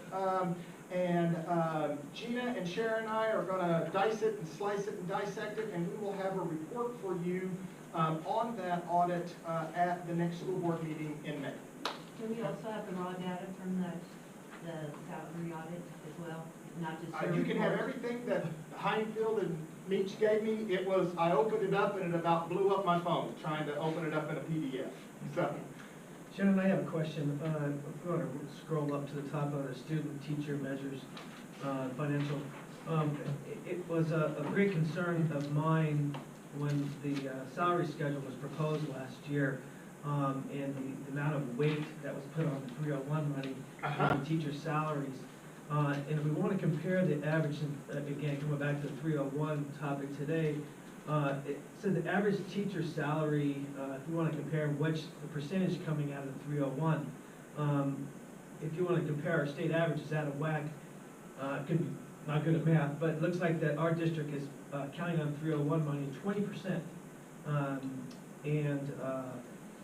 C: Gina and Sharon and I are going to dice it and slice it and dissect it. And we will have a report for you on that audit at the next school board meeting in May.
G: Do we also have the raw data from the salary audit as well? Not just
C: you can have everything that Heinfield and Meach gave me. It was, I opened it up and it about blew up my phone trying to open it up in a PDF. So,
A: Shannon, I have a question. If we want to scroll up to the top of the student teacher measures, financial. It was a great concern of mine when the salary schedule was proposed last year, and the amount of weight that was put on the 301 money on the teacher salaries. And if we want to compare the average, again, coming back to the 301 topic today, it said the average teacher salary, if you want to compare which the percentage coming out of the 301, if you want to compare our state averages out of whack, could be not good at math, but it looks like that our district is counting on 301 money 20%, and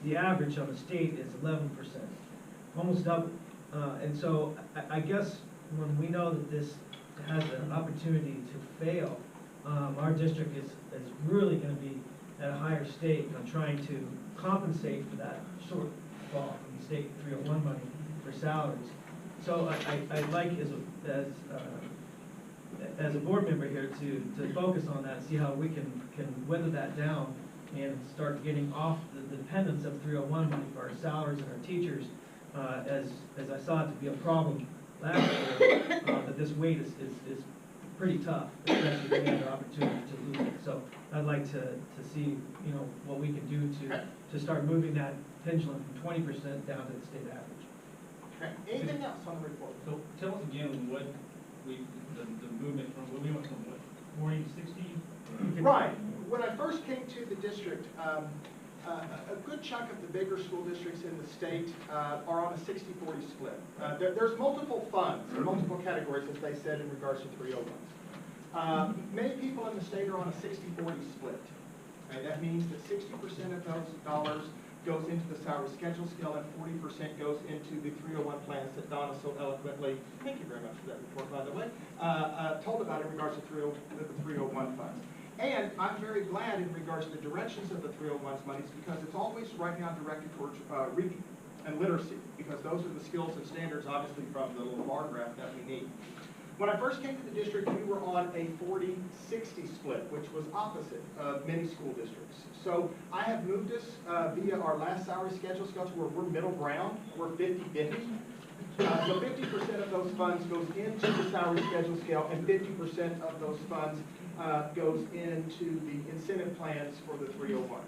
A: the average on the state is 11%, almost double. And so I guess when we know that this has an opportunity to fail, our district is really going to be at a higher stake on trying to compensate for that shortfall from the state 301 money for salaries. So I'd like as a board member here to focus on that, see how we can weather that down and start getting off the dependence of 301 money for our salaries and our teachers, as I saw it to be a problem last year, that this weight is pretty tough, especially if we have the opportunity to lose it. So I'd like to see, what we can do to start moving that pendulum from 20% down to the state average.
C: Okay, anything else on the report?
K: So tell us again what the movement from, we went from what, 40 to 60?
C: Right. When I first came to the district, a good chunk of the bigger school districts in the state are on a 60-40 split. There's multiple funds, or multiple categories, as they said, in regards to 301s. Many people in the state are on a 60-40 split. Okay, that means that 60% of those dollars goes into the salary schedule scale and 40% goes into the 301 plans that Donna so eloquently, thank you very much for that report, by the way, told about in regards to the 301 funds. And I'm very glad in regards to the directions of the 301's monies, because it's always right now directed towards reading and literacy, because those are the skills and standards, obviously, from the little bar graph that we need. When I first came to the district, we were on a 40-60 split, which was opposite of many school districts. So I have moved us via our last salary schedule to where we're middle ground, we're 50-50. So 50% of those funds goes into the salary schedule scale, and 50% of those funds goes into the incentive plans for the 301.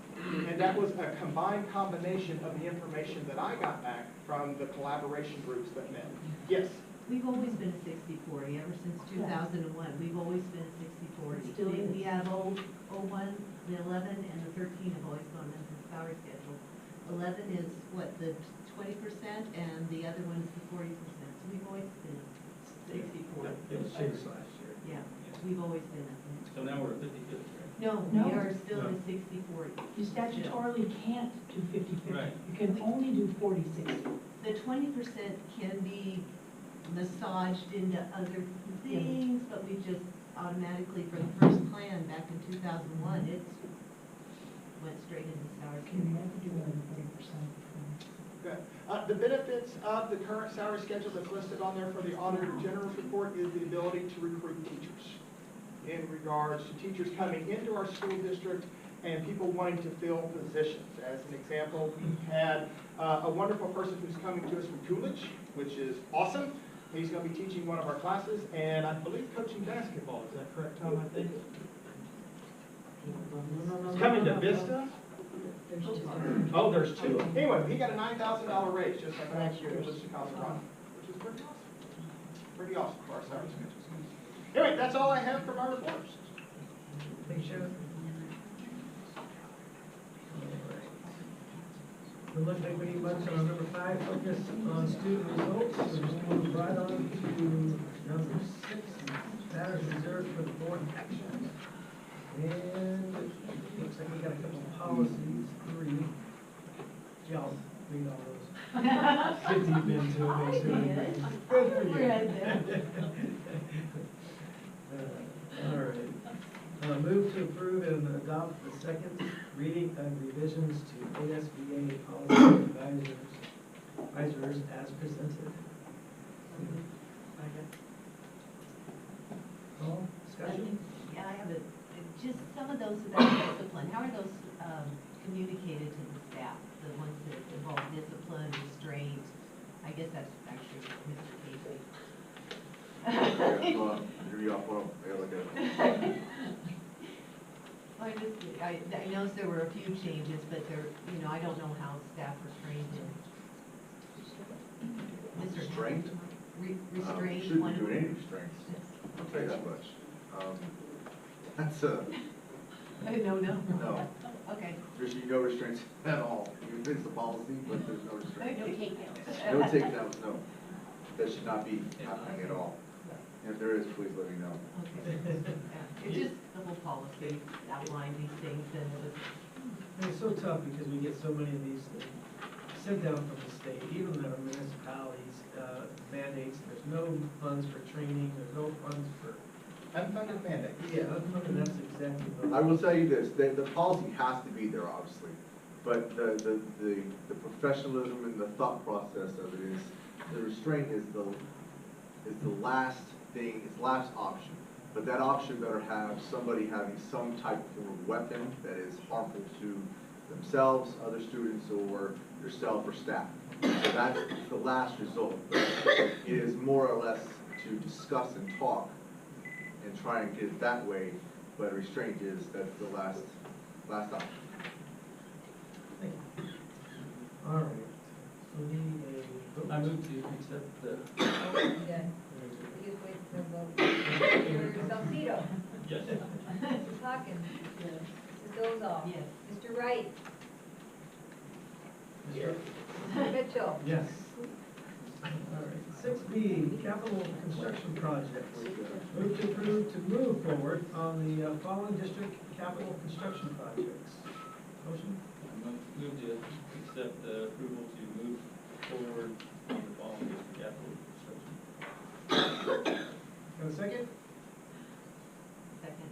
C: And that was a combined combination of the information that I got back from the collaboration groups that met. Yes?
G: We've always been a 60-40, ever since 2001. We've always been a 60-40.
J: Still is.
G: We have 01, the 11, and the 13 have always gone into the salary schedule. 11 is what, the 20%, and the other one is the 40%. So we've always been 60-40.
A: It was changed last year.
G: Yeah, we've always been.
K: So now we're at 50-50, right?
G: No,
J: No.
G: we are still in 60-40.
J: You statutorily can't do 50-50.
K: Right.
J: You can only do 40-60.
G: The 20% can be massaged into other things, but we just automatically, for the first plan back in 2001, it went straight into salary.
J: Can never do more than 40%.
C: Good. The benefits of the current salary schedule that's listed on there for the Auditor General's report is the ability to recruit teachers in regards to teachers coming into our school district and people wanting to fill positions. As an example, we had a wonderful person who's coming to us from Coolidge, which is awesome. He's going to be teaching one of our classes, and I believe coaching basketball. Is that correct, Tom, I think? He's coming to Vista?
J: There's two.
C: Oh, there's two. Anyway, he got a $9,000 raise just like last year in Colorado, which is pretty awesome. Pretty awesome for our salary schedules. Anyway, that's all I have for my reports.
A: Thanks, Sheriff. It looks like we need much on number 5, focus on student results. So just move right on to number 6, matters reserved for the board action. And it looks like we got a couple of policies, 3. Y'all read all those. Get deep into it, make sure. Good for you. All right. Move to approve and adopt the second reading of revisions to ASBA policy advisors as presented. All discussion?
G: Yeah, I have just some of those about discipline. How are those communicated to the staff? The ones that involve discipline, restraint? I guess that's actually Mr. Casey. I noticed there were a few changes, but there, I don't know how staff are trained in. Mr.
N: Restraint?
G: Restraint.
N: Shouldn't be doing any restraints, I'll tell you that much. That's
G: No.
N: no,
G: Okay.
N: there's no restraints at all. It's the policy, but there's no restraints.
B: No takedowns.
N: No takedowns, no. That should not be happening at all. And if there is, please let me know.
G: Okay. Yeah. It's just the whole policy outlined these things, and it was,
A: And it's so tough because we get so many of these sent down from the state, even the municipalities, mandates, there's no funds for training, there's no funds for.
C: Unfunded mandate.
A: Yeah, unfunded, that's exactly what.
N: I will tell you this, the policy has to be there, obviously, but the professionalism and the thought process of it is, the restraint is the last thing, it's last option. But that option better have somebody having some type of weapon that is harmful to themselves, other students, or yourself or staff. So that's the last result. It is more or less to discuss and talk and try and get it that way, but restraint that's the last option.
A: All right, so we need a vote.
K: I move to accept the.
D: We just wait for a vote. Mr. Salcido.
K: Yes.
D: Mrs. Hawkins. Mrs. Dolzall.
G: yes.
D: Mr. Wright.
A: Yes.
D: Mr. Mitchell.
A: Yes. All right, 6B, capital construction projects. Move to approve to move forward on the following district capital construction projects. Motion?
K: I move to accept the approval to move forward on the following district capital construction.
A: Got a second?
G: Second.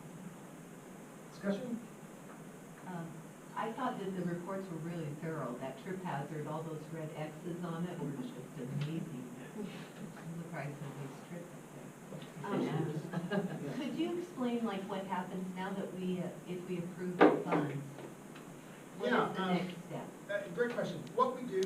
A: Discussion?
G: I thought that the reports were really thorough. That trip hazard, all those red X's on it were just amazing. I'm surprised nobody's tripped up there. Could you explain like what happens now that if we approve the funds? What is the next step?
C: Great question. What we do,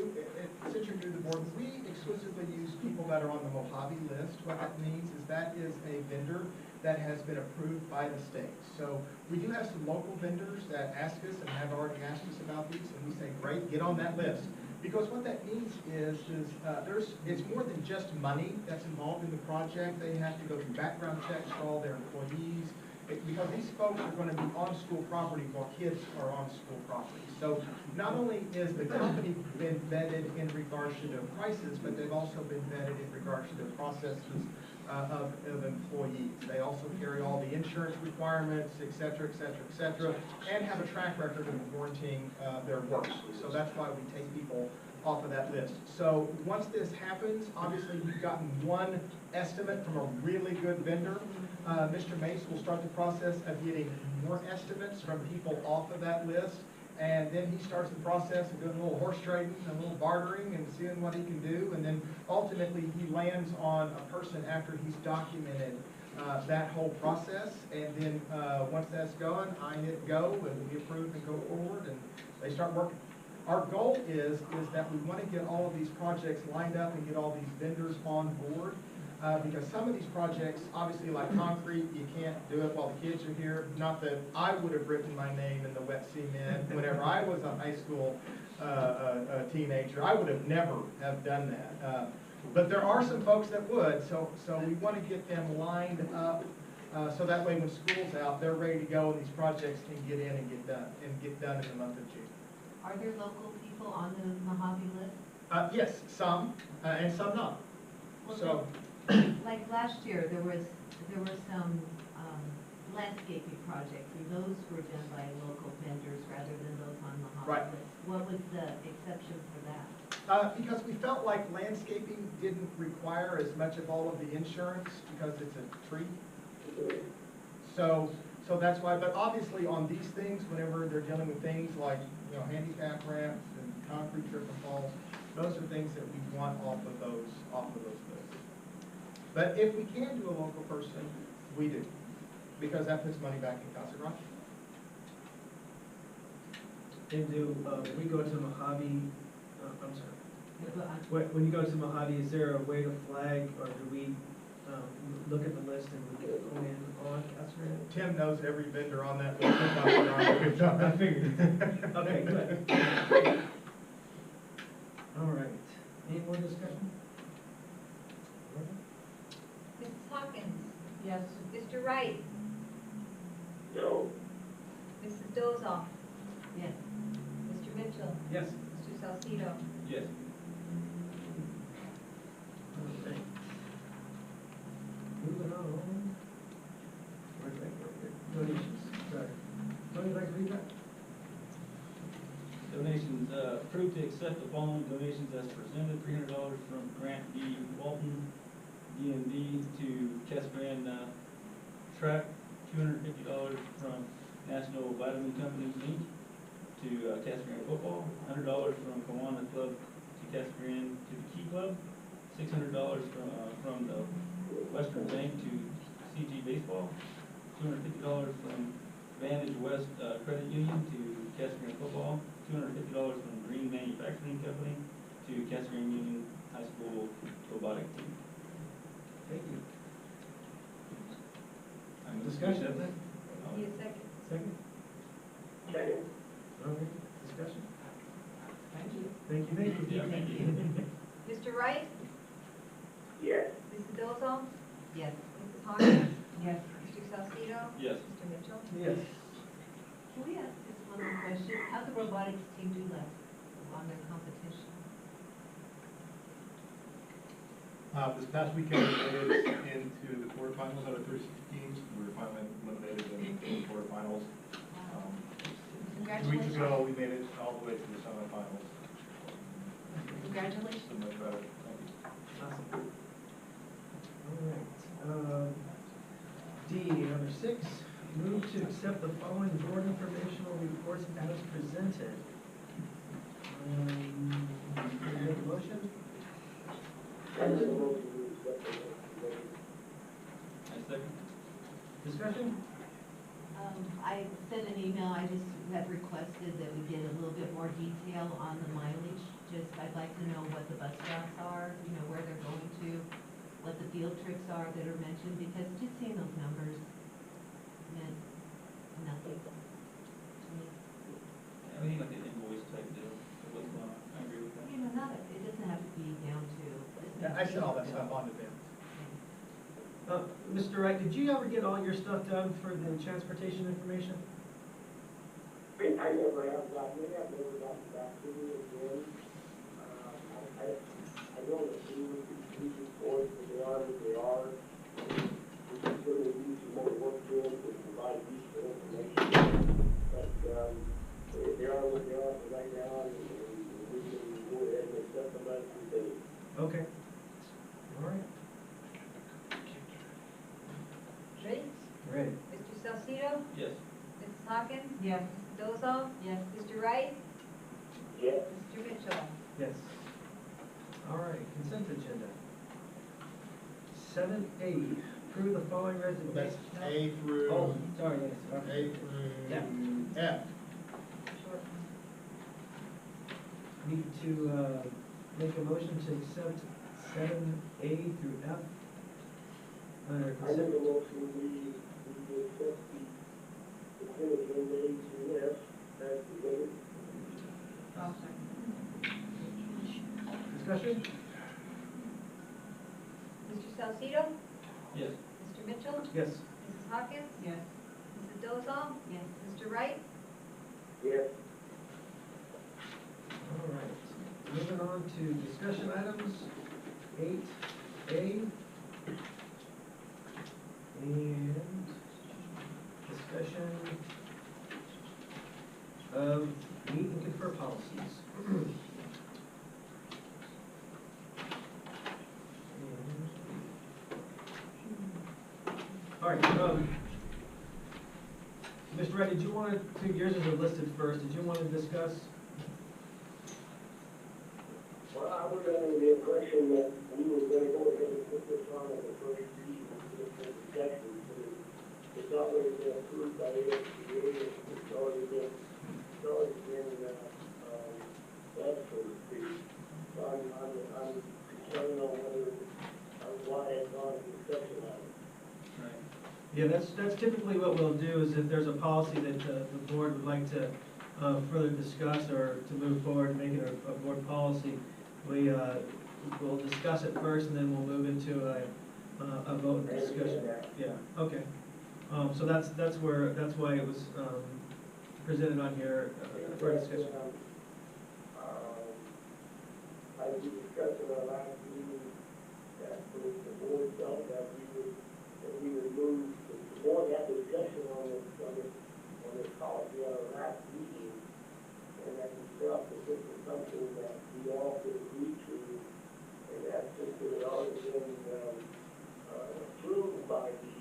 C: since you're new to the board, we exclusively use people that are on the Mojave list. What that means is that is a vendor that has been approved by the state. So we do have some local vendors that ask us and have already asked us about these, and we say, great, get on that list. Because what that means is it's more than just money that's involved in the project. They have to go through background checks for all their employees, because these folks are going to be on school property while kids are on school property. So not only is the company been vetted in regards to their prices, but they've also been vetted in regards to their processes of employees. They also carry all the insurance requirements, et cetera, et cetera, et cetera, and have a track record of warranting their work. So that's why we take people off of that list. So once this happens, obviously we've gotten one estimate from a really good vendor. Mr. Mace will start the process of getting more estimates from people off of that list. And then he starts the process of doing a little horse trading, a little bartering, and seeing what he can do. And then ultimately he lands on a person after he's documented that whole process. And then once that's gone, I hit go, and we approve and go forward, and they start working. Our goal is that we want to get all of these projects lined up and get all these vendors on board. Because some of these projects, obviously like concrete, you can't do it while the kids are here. Not that I would have written my name in the wet cement whenever I was a high school teenager. I would have never have done that. But there are some folks that would, so we want to get them lined up so that way when school's out, they're ready to go and these projects can get in and get done in the month of June.
G: Are there local people on the Mojave list?
C: Yes, some, and some not.
G: Well,
C: So.
G: Like last year, there were some landscaping projects, and those were done by local vendors rather than those on the Mojave
C: Right.
G: list. What was the exception for that?
C: Because we felt like landscaping didn't require as much of all of the insurance because it's a tree. So that's why, but obviously on these things, whenever they're dealing with things like, handicap ramps and concrete trip and falls, those are things that we want off of those lists. But if we can do a local person, we do, because that puts money back in Casa Grande.
A: And when we go to Mojave, I'm sorry. When you go to Mojave, is there a way to flag, or do we look at the list and we can go in on Catherine?
C: Tim knows every vendor on that list. I figured.
A: Okay, good. All right, any more discussion?
D: Mrs. Hawkins?
J: Yes.
D: Mr. Wright?
E: No.
D: Mrs. Dozal?
G: Yes.
D: Mr. Mitchell?
A: Yes.
D: Mr. Salcedo?
K: Yes.
A: All right. Moving on. Where's that go here? Donations, sorry. Tony, would you like to read that?
K: Donations, approved to accept the following donations as presented, $300 from Grant D. Walton, DMD, to Casper Track, $250 from National Vitamin Company, Inc., to Casper Football, $100 from Kiwanis Club to Casper to the Key Club, $600 from the Western Bank to CG Baseball, $250 from Vantage West Credit Union to Casper Football, $250 from Green Manufacturing Company to Casper Union High School Robotic Team.
A: Thank you.
K: I move to
A: Discussion?
K: accept that.
D: Need a second?
A: Second?
E: Second.
A: Okay, discussion?
J: Thank you.
A: Thank you, thank you.
K: Yeah, thank you.
D: Mr. Wright?
E: Yes.
D: Mrs. Dozal?
G: Yes.
D: Mrs. Hawkins?
J: Yes.
D: Mr. Salcedo?
K: Yes.
D: Mr. Mitchell?
A: Yes.
G: Can we ask just one more question? How'd the robotics team do last on their competition?
N: This past weekend, we made it into the quarterfinals out of 36 teams. We were finally eliminated in the quarterfinals. 2 weeks ago, we made it all the way to the semifinals.
D: Congratulations.
N: So much better. Thank you.
A: Awesome. All right. D, number 6, move to accept the following board informational reports as presented. Can you make a motion?
E: I make a motion to accept the
K: I second.
A: Discussion?
G: I sent an email, I just have requested that we get a little bit more detail on the mileage. Just, I'd like to know what the bus routes are, you know, where they're going to, what the field trips are that are mentioned, because just seeing those numbers meant nothing to me.
K: Yeah, we need like an invoice type deal of what's going on. I agree with that.
G: You know, it doesn't have to be down to.
C: Yeah, I sent all that stuff on to them.
A: Mr. Wright, did you ever get all your stuff done for the transportation information?
E: I never have gotten it, I've never gotten back to you again. I know that these reports, they are what they are. We can certainly use some more work to them to provide useful information. But, they are what they are for right now, and we can go ahead and accept them as presented.
A: Okay. All right.
D: Ready?
A: Ready.
D: Mr. Salcedo?
K: Yes.
D: Mrs. Hawkins?
J: Yes.
D: Mrs. Dozal?
G: Yes.
D: Mr. Wright?
E: Yes.
D: Mr. Mitchell?
A: Yes. All right, consent agenda. 7A, approve the following
C: That's
A: resignation.
C: A through,
A: Oh, sorry, yes.
C: A
A: Yeah.
C: through F.
A: Need to make a motion to accept 7A through F under
E: I make
A: consent.
E: a motion, we accept the consent agenda A to F as presented.
A: Discussion?
D: Mr. Salcedo?
K: Yes.
D: Mr. Mitchell?
A: Yes.
D: Mrs. Hawkins?
J: Yes.
D: Mrs. Dozal?
G: Yes.
D: Mr. Wright?
E: Yes.
A: All right, moving on to discussion items, 8A. And discussion of meet and confer policies. All right, Mr. Wright, did you want to, yours is listed first, did you want to discuss?
E: Well, I was under the impression that we were gonna go ahead and put this on as a first reading for protection. It's already been approved by the FDA, it's already been, that's for the, so I'm concerned on whether, why it's on the discussion item.
K: Right.
A: Yeah, that's typically what we'll do, is if there's a policy that the board would like to further discuss or to move forward, make it a board policy, we'll discuss it first, and then we'll move into a vote and discussion. Yeah, okay. So that's why it was presented on here for discussion.
E: I was discussing our last meeting that the board felt that we would move, the board had discussion on this policy at our last meeting, and that we felt that this was something that we all could agree to, and that since it had already been approved by the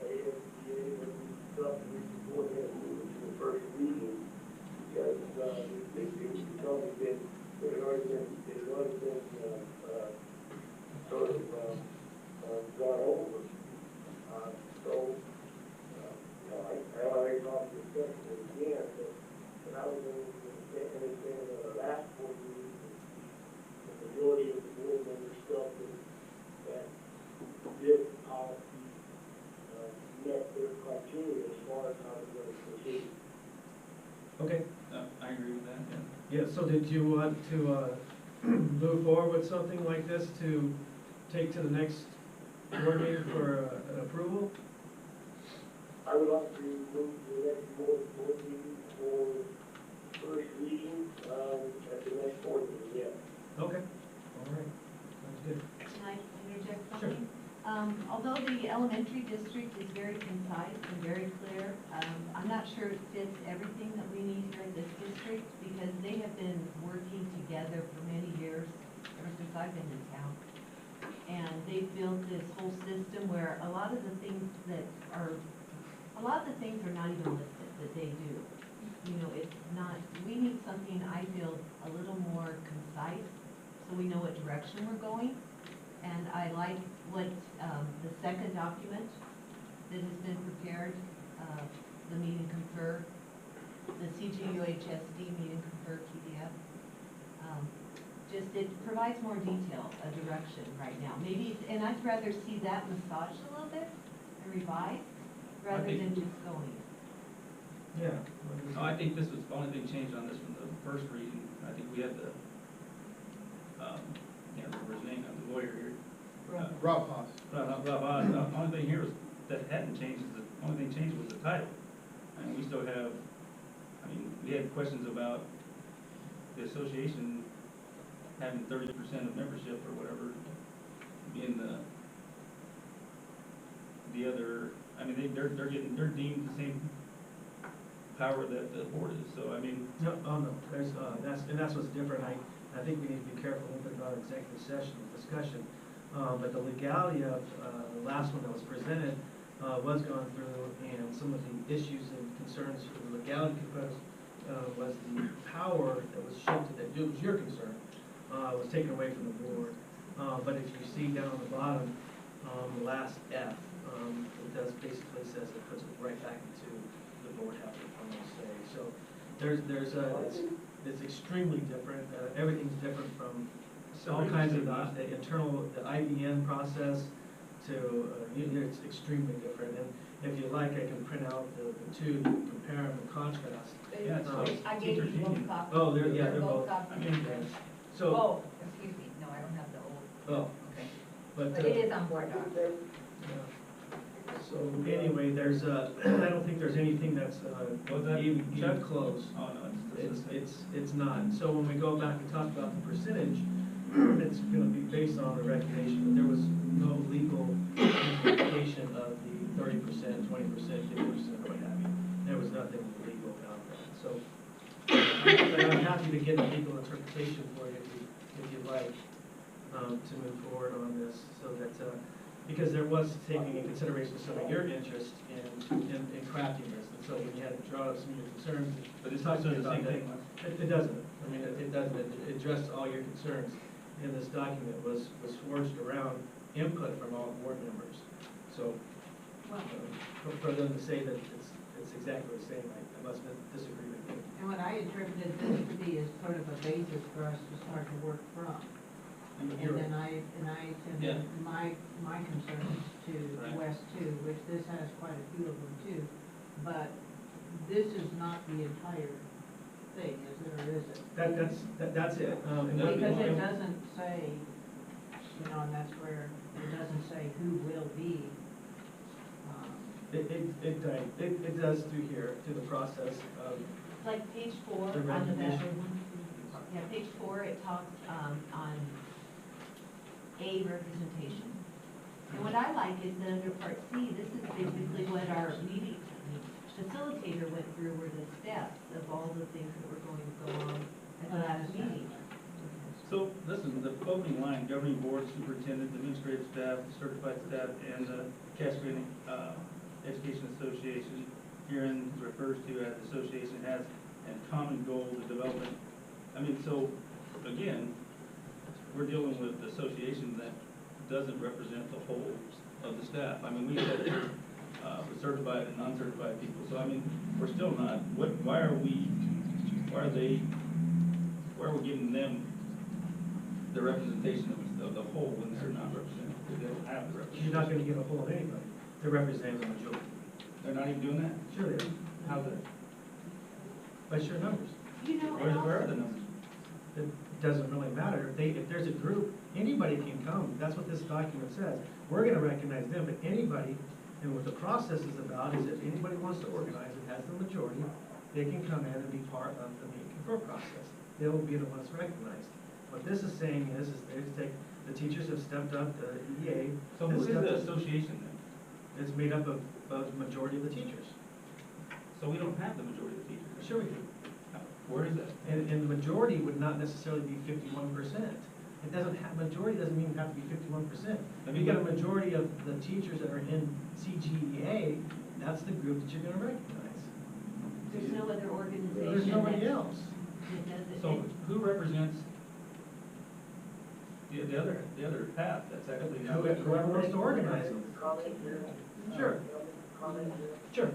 E: ASBA, that we felt that we should go ahead and move it to the first reading, because it had already been sort of gone over. I already talked to discussion again, but I was understanding that the last board meeting, the majority of the board members felt that this policy met their criteria as far as how to go to proceed.
A: Okay.
K: I agree with that, yeah.
A: Yeah, so did you want to move forward with something like this to take to the next board meeting for an approval?
E: I would like to move to the next board meeting for first reading at the next board meeting, yeah.
A: Okay, all right, sounds good.
G: Can I interject
A: Sure.
G: something? Although the elementary district is very concise and very clear, I'm not sure it fits everything that we need here in this district, because they have been working together for many years, ever since I've been in town. And they've built this whole system where a lot of the things are not even listed that they do. You know, it's not, we need something, I feel, a little more concise, so we know what direction we're going. And I like what, the second document that has been prepared, the meet and confer, the CGUHSD meet and confer PDF. Just, it provides more detail, a direction right now. Maybe, and I'd rather see that massaged a little bit and revised, rather than just going.
A: Yeah.
K: No, I think this was the only thing changed on this from the first reading. I think we had the, can't remember his name, the lawyer here.
N: Rob Haas.
K: Rob Haas. The only thing here was, that hadn't changed, is the only thing changed was the title. And we still have, I mean, we had questions about the association having 30% of membership or whatever, being the other, I mean, they're deemed the same power that the board is, so I mean.
A: No, oh no, there's, that's what's different. I think we need to be careful when we put about executive session discussion. But the legality of, the last one that was presented, was gone through, and some of the issues and concerns for the legality component, was the power that was shifted, that was your concern, was taken away from the board. But if you see down on the bottom, the last F, it does basically says it puts it right back into the board having the final say. So it's extremely different. Everything's different from all kinds of the internal, the IBM process to, it's extremely different. And if you like, I can print out the two, you can compare them and contrast.
K: Yeah, so
I: I gave you
K: teachers
I: both
K: union.
I: copies.
A: Oh, they're both.
I: copies.
K: I mean,
A: So,
I: Oh, excuse me, no, I don't have the old.
A: oh, okay. But,
I: But it is on board docs.
A: yeah. So anyway, there's, I don't think there's anything that's,
K: Was that
A: even close.
K: Oh, no,
A: It's not. So when we go back and talk about the percentage, it's gonna be based on the recognition, but there was no legal implication of the 30%, 20%, 50%, what have you. There was nothing legal about that. So, but I'm happy to get a legal interpretation for you if you'd like, to move forward on this, so that, because there was taking into consideration some of your interest in crafting this. And so when you had to draw up some of your concerns,
K: But it's
A: talking
K: not the
A: about
K: same
A: that,
K: thing.
A: it doesn't. I mean, it doesn't. It addressed all your concerns. And this document was forged around input from all board members. So, for them to say that it's exactly the same, I must disagree with you.
O: And what I interpreted this to be is sort of a basis for us to start to work from.
K: And
D: And
K: you're right.
D: then I
K: Yeah.
D: attended my concerns to
K: Right.
D: West too, which this has quite a few of them too. But this is not the entire thing, is it, or is it?
A: That's it. And
K: Because
A: what-
D: Because it doesn't say, you know, and that's where it doesn't say who will be.
A: It does through here, through the process of
G: Like page 4
A: the
G: on the back.
A: recognition.
G: Yeah, page 4, it talks on A representation. And what I like is that under part C, this is basically what our meeting facilitator went through, were the steps of all the things that were going to go on at the last meeting.
K: So, listen, the opening line, governing board, superintendent, administrative staff, certified staff, and the Cass County Education Association herein refers to as association has and common goal, the development. I mean, so, again, we're dealing with the association that doesn't represent the whole of the staff. I mean, we said here, with certified and non-certified people, so I mean, we're still not, why are we giving them the representation of the whole when they're not represented? They don't have the representation.
A: You're not gonna give a whole of anybody. They're representing the majority.
K: They're not even doing that?
A: Sure they are.
K: How's that?
A: By sheer numbers.
G: You know, and
K: Where are
G: also,
K: the numbers?
A: It doesn't really matter. If there's a group, anybody can come. That's what this document says. We're gonna recognize them, but anybody, and what the process is about is if anybody wants to organize and has the majority, they can come in and be part of the meet and confer process. They will be the ones recognized. What this is saying is they take, the teachers have stepped up, the EA.
K: So
A: has
K: who is
A: stepped
K: the
A: up.
K: association then?
A: It's made up of the majority of the teachers.
K: So we don't have the majority of the teachers.
A: Sure we do.
K: Where is that?
A: And the majority would not necessarily be 51%. It doesn't have, majority doesn't mean have to be 51%. If you get a majority of the teachers that are in CGEA, that's the group that you're gonna recognize.
G: there's no other organization.
A: There's nobody
G: that-
A: else.
G: that does it.
K: So who represents the other path that's actually now?
A: Whoever wants to organize them.
E: Comment here?
A: Sure.
E: Comment here?
A: Sure.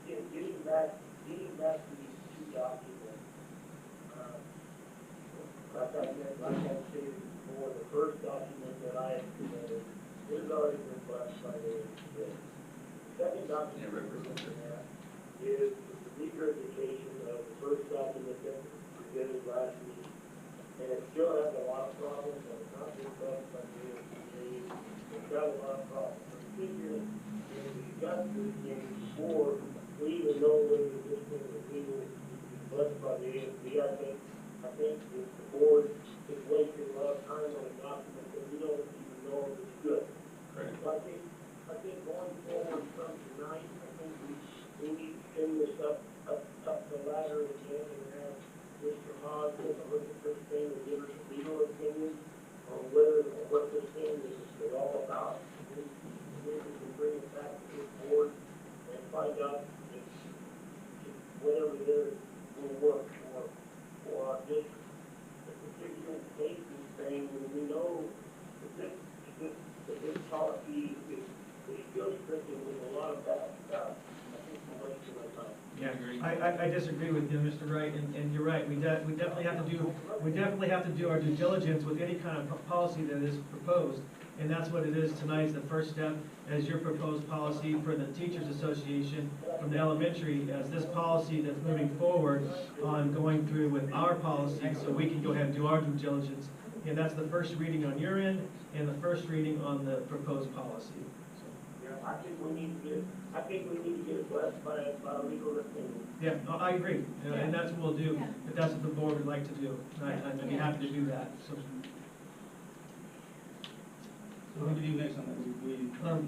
E: Getting back to these two documents, like I stated before, the first document that I had presented is already been blessed by the AHS. The second document we're looking at is the regurgitation of the first document that was presented last week. And it still has a lot of problems, and it's not just blessed by the AHS, it's got a lot of problems. So figure, we got this thing before we even know whether this thing is legal, blessed by the ASB. I think that the board is wasting a lot of time on a document that we don't even know if it's good.
K: Correct.
E: So I think going forward from tonight, I think we need to send this up the ladder again and have Mr. Haas take a look at this thing and give us a legal opinion on what this thing is all about. Maybe we can bring it back to this board and find out if whatever it is will work for our district. The particular safety thing, when we know that this policy is still stricken with a lot of bad stuff, I think we're wasting our time.
A: Yeah, I disagree with you, Mr. Wright, and you're right. We definitely have to do our due diligence with any kind of policy that is proposed. And that's what it is tonight, is the first step, as your proposed policy for the Teachers Association from the elementary, as this policy that's moving forward on going through with our policy, so we can go ahead and do our due diligence. And that's the first reading on your end, and the first reading on the proposed policy.
E: Yeah, I think we need to get it blessed by a legal opinion.
A: Yeah, no, I agree, and that's what we'll do, if that's what the board would like to do. I'd be happy to do that, so.
K: So what do we do next on that? We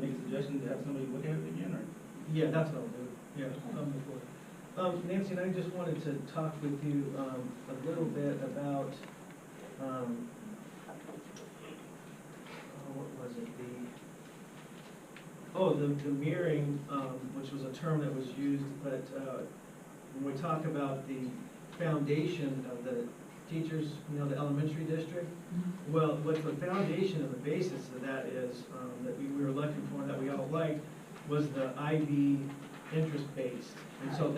K: make a suggestion to have somebody look at it again, or?
A: Yeah, that's what I'll do, yeah, I'll move forward. Nancy, and I just wanted to talk with you, a little bit about, what was it, the mirroring, which was a term that was used, but, when we talk about the foundation of the teachers, the elementary district, well, what the foundation and the basis of that is, that we were looking for, that we all liked, was the IB interest-based. And so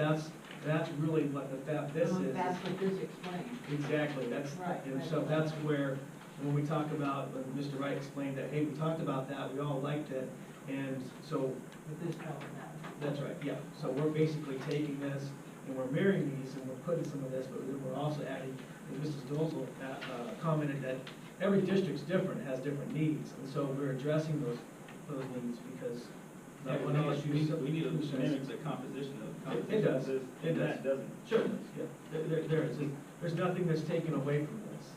A: That's really what this is.
J: That's what this explains.
A: Exactly, that's,
J: Right.
A: and so that's where, when we talk about, when Mr. Wright explained that, hey, we talked about that, we all liked it, and so,
J: But this fell in that.
A: that's right, yeah. So we're basically taking this, and we're marrying these, and we're putting some of this, but then we're also adding, and Mrs. Dolzel commented that every district's different, has different needs, and so we're addressing those needs, because that one issue.
K: We need to mimic the composition of.
A: It does, it
K: And
A: does.
K: that doesn't.
A: Sure, yeah, there is, there's nothing that's taken away from this.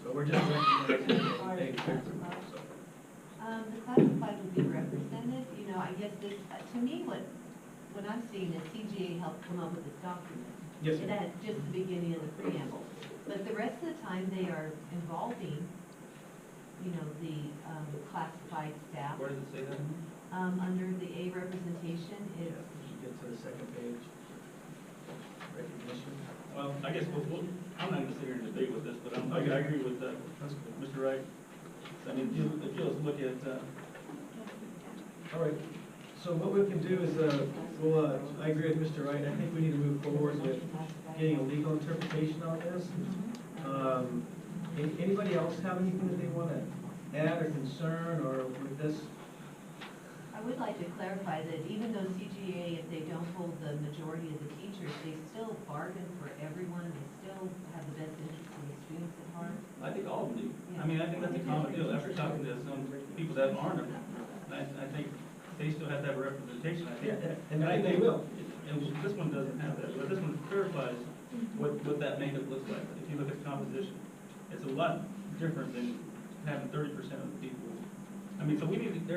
A: So we're just recognizing that they, so.
G: The classified will be represented, you know, I guess this, to me, what I'm seeing is CGA helped come up with this document.
A: Yes,
G: It
A: ma'am.
G: had just the beginning of the preamble, but the rest of the time, they are involving, you know, the classified staff.
K: Where does it say that?
G: Under the A representation,
A: Yeah,
G: it's,
A: you should get to the second page. Recognition.
K: Well, I guess I'm not gonna sit here and debate with this, but I agree with
A: That's good.
K: Mr. Wright. I mean, if you'll look at,
A: All right, so what we can do is, I agree with Mr. Wright, I think we need to move forward with getting a legal interpretation on this. Anybody else have anything that they want to add or concern, or with this?
G: I would like to clarify that even though CGA, if they don't hold the majority of the teachers, they still bargain for everyone, they still have the best interest of the students at heart.
K: I think all of them do. I mean, I think that's a common deal. After talking to some people that aren't, I think they still have to have a representation, I think.
A: Yeah, and I think they will.
K: And this one doesn't have that, but this one clarifies what that makeup looks like. If you look at the composition, it's a lot different than having 30% of the people. I mean, so we need to,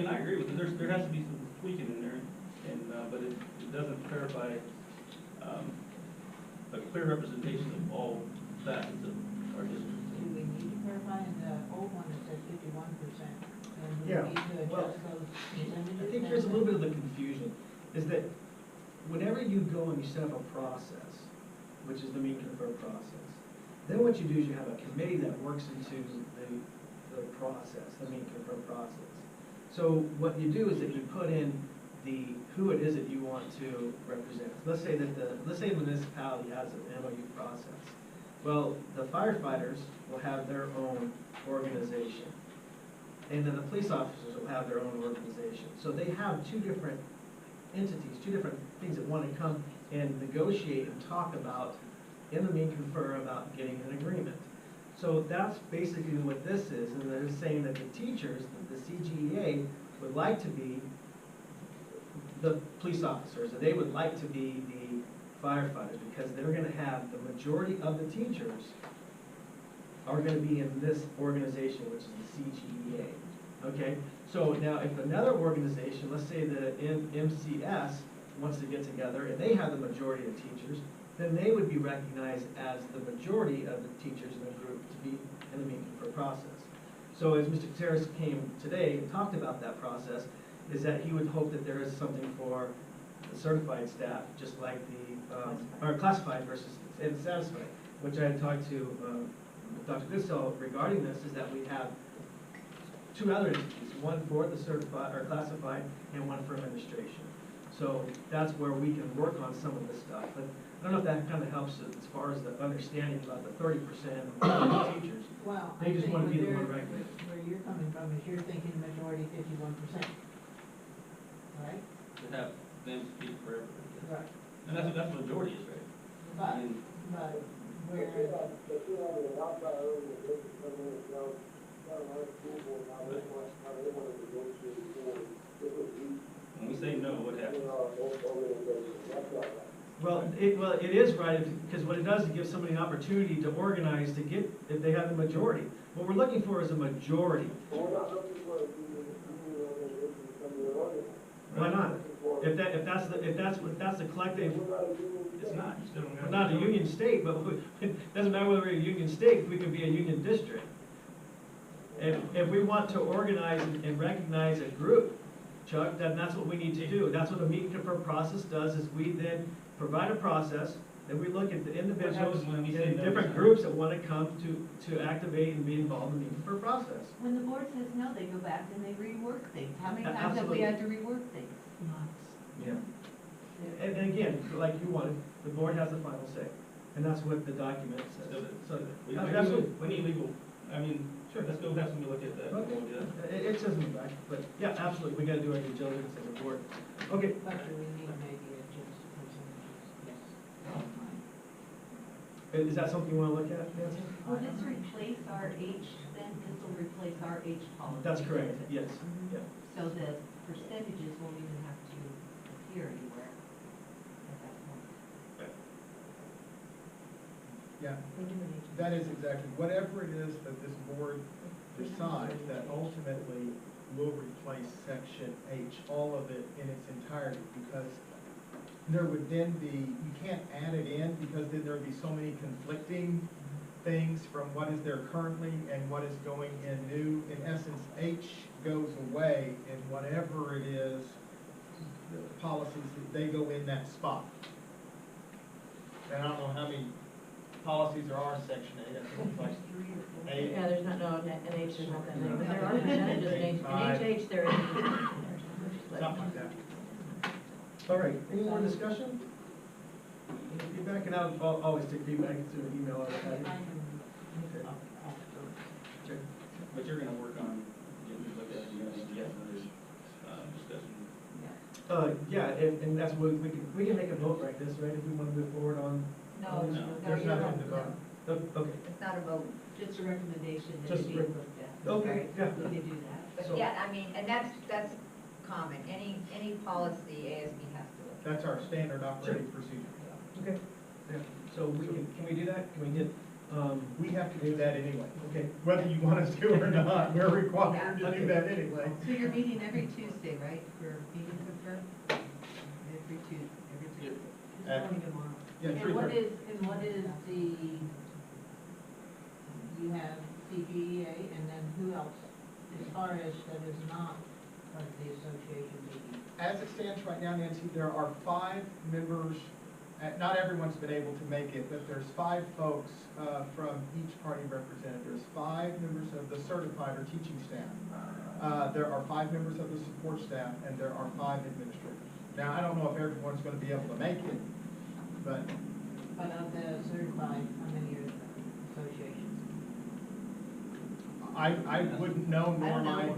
K: I agree with you, there has to be some tweaking in there, and, but it doesn't clarify, a clear representation of all facets of our district.
J: Do we need to clarify in the old one that said 51%? And we
A: Yeah,
J: need to
A: well,
J: adjust those percentages?
A: I think here's a little bit of the confusion, is that whenever you go and you set up a process, which is the mean confer process, then what you do is you have a committee that works into the process, the mean confer process. So what you do is that you put in who it is that you want to represent. Let's say the municipality has an MOU process. Well, the firefighters will have their own organization, and then the police officers will have their own organization. So they have two different entities, two different things that want to come and negotiate and talk about in the mean confer about getting an agreement. So that's basically what this is, and they're saying that the teachers, the CGEA, would like to be the police officers, and they would like to be the firefighters, because they're gonna have, the majority of the teachers are gonna be in this organization, which is the CGEA, okay? So now, if another organization, let's say the MCS, wants to get together, and they have the majority of teachers, then they would be recognized as the majority of the teachers in the group to be in the mean confer process. So as Mr. Gutierrez came today and talked about that process, is that he would hope that there is something for the certified staff, just like or classified versus and satisfied, which I had talked to Dr. Goodsell regarding this, is that we have two other entities, one for the certified or classified and one for administration. So that's where we can work on some of this stuff, but I don't know if that kind of helps as far as the understanding about the 30% of teachers.
J: Well,
A: They just want to be the one
J: where
A: regulated.
J: you're coming from is you're thinking majority 51%. Right?
K: To have them speak for everybody.
J: Right.
K: And that's what majority is, right?
J: But,
K: I mean,
J: but where,
E: But you have an outside organization come in and tell our school board how they want to negotiate for different groups.
K: when we say no, what happens?
E: That's not right.
A: Well, it is right, because what it does is it gives somebody an opportunity to organize to get, if they have the majority. What we're looking for is a majority.
E: But we're not looking for a union organization to come to the organization.
A: Why not? If that's the collective,
E: We're not a union.
K: It's not, you still don't
A: we're
K: have.
A: not a union state, but it doesn't matter whether we're a union state, we could be a union district. If we want to organize and recognize a group, Chuck, then that's what we need to do. That's what a meet and confer process does, is we then provide a process, then we look at the individuals
K: happens when we say
A: in
K: no
A: different
K: to
A: groups that want to come to activate and be involved in the meet and confer process.
G: When the board says no, they go back and they rework things. How many times have we had to rework things?
A: Yeah. And again, like you wanted, the board has the final say, and that's what the document says. So, absolutely.
K: We need legal, I mean, sure, let's go have somebody look at that.
A: Okay,
K: We'll do that.
A: it says in the back, but yeah, absolutely, we gotta do our due diligence as a board. Okay. Is that something you wanna look at, Nancy?
G: Will this replace our H then? This will replace our H policy?
A: That's correct, yes, yeah.
G: So the percentages won't even have to appear anywhere at that point.
C: Yeah, that is exactly, whatever it is that this board decides, that ultimately will replace section H, all of it in its entirety, because there would then be, you can't add it in, because then there would be so many conflicting things from what is there currently and what is going in new. In essence, H goes away, and whatever it is, the policies, they go in that spot. And I don't know how many policies there are in section A, I think it's like 8.
J: Yeah, there's not, no, in H there's not that many, but there are percentages in H. In HH there is.
C: Something like that.
A: All right, any more discussion? Any feedback? And I'll always take feedback through email or what have you. Okay.
K: But you're gonna work on getting it looked at, you're gonna need to get another, discussion.
A: Yeah, and that's what, we can make a vote like this, right, if we wanna move forward on?
D: No,
A: on this?
D: no,
C: There's
D: you
C: nothing
D: don't,
C: to vote.
A: Oh, okay,
D: it's not a vote.
G: Just a recommendation that
A: Just
G: it be
A: rec-
G: looked at.
A: okay, yeah.
G: We can do that.
D: But
A: So-
D: yeah, I mean, and that's common. Any policy ASB has to look at.
C: That's our standard operating procedure.
A: Okay, yeah, so can we do that? Can we get,
C: We have to do that anyway.
A: okay,
C: Whether you want us to or not, we're required to do that anyway.
G: So you're meeting every Tuesday, right, for meeting confirmed? Every Tuesday.
C: Yeah,
J: And
C: true,
J: what
C: true.
J: is the, you have CGEA and then who else, as far as that is not part of the association meeting?
C: As it stands right now, Nancy, there are 5 members, not everyone's been able to make it, but there's 5 folks from each party represented. There's 5 members of the certified or teaching staff. There are 5 members of the support staff, and there are 5 administrators. Now, I don't know if everyone's going to be able to make it, but
J: But of the certified, how many are associations?
C: I wouldn't know, nor am I,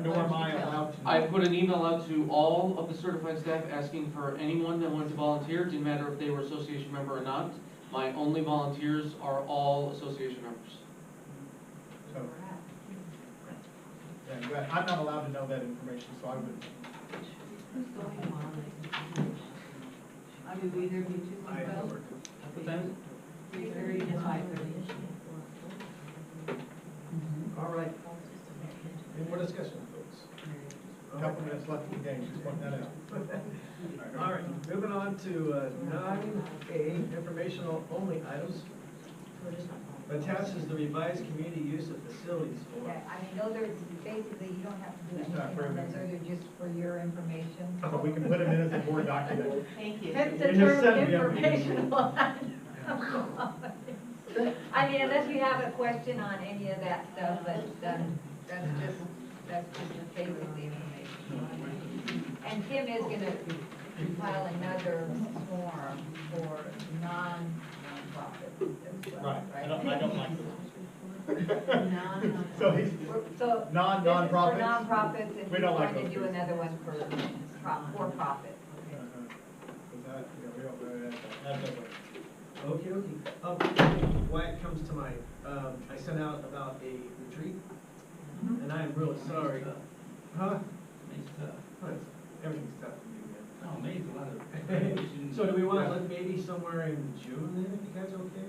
C: nor am I allowed to know.
O: I put an email out to all of the certified staff asking for anyone that wanted to volunteer, didn't matter if they were association member or not. My only volunteers are all association members.
C: So, yeah, but I'm not allowed to know that information, so I wouldn't.
G: Who's going on? I mean, we either be 2
A: I
G: and 12?
K: What time?
G: 3:30 to 5:30.
A: all right. Any more discussion, folks?
C: A couple minutes left in the game, just point that out.
A: All right, moving on to 9A, informational only items. Attached is the revised community use of facilities form.
D: Okay, I mean, those are, basically, you don't have to do
C: It's not
D: anything
C: for
D: on those,
C: everything.
D: those are just for your information.
C: But we can put them in as a board document.
G: Thank you.
J: Hence the
A: And just
J: term
A: send me everything.
J: informational.
D: I mean, unless you have a question on any of that stuff, but that's just basically information. And Tim is gonna file another form for non-profit as well,
C: Right, I don't like this.
G: Non-profit.
C: So he's,
D: So.
C: Non-nonprofits?
D: This is for nonprofits, and
C: We
D: he's
C: don't like
D: going to
C: those
D: do
C: two.
D: another one for-profit.
A: Okay, why it comes to mind, I sent out about a retreat, and I am really sorry. Huh?
K: It's tough.
A: Huh, everything's tough for me, man.
K: Oh, amazing, a lot of.
A: So do we want to look maybe somewhere in June then, if you guys are okay?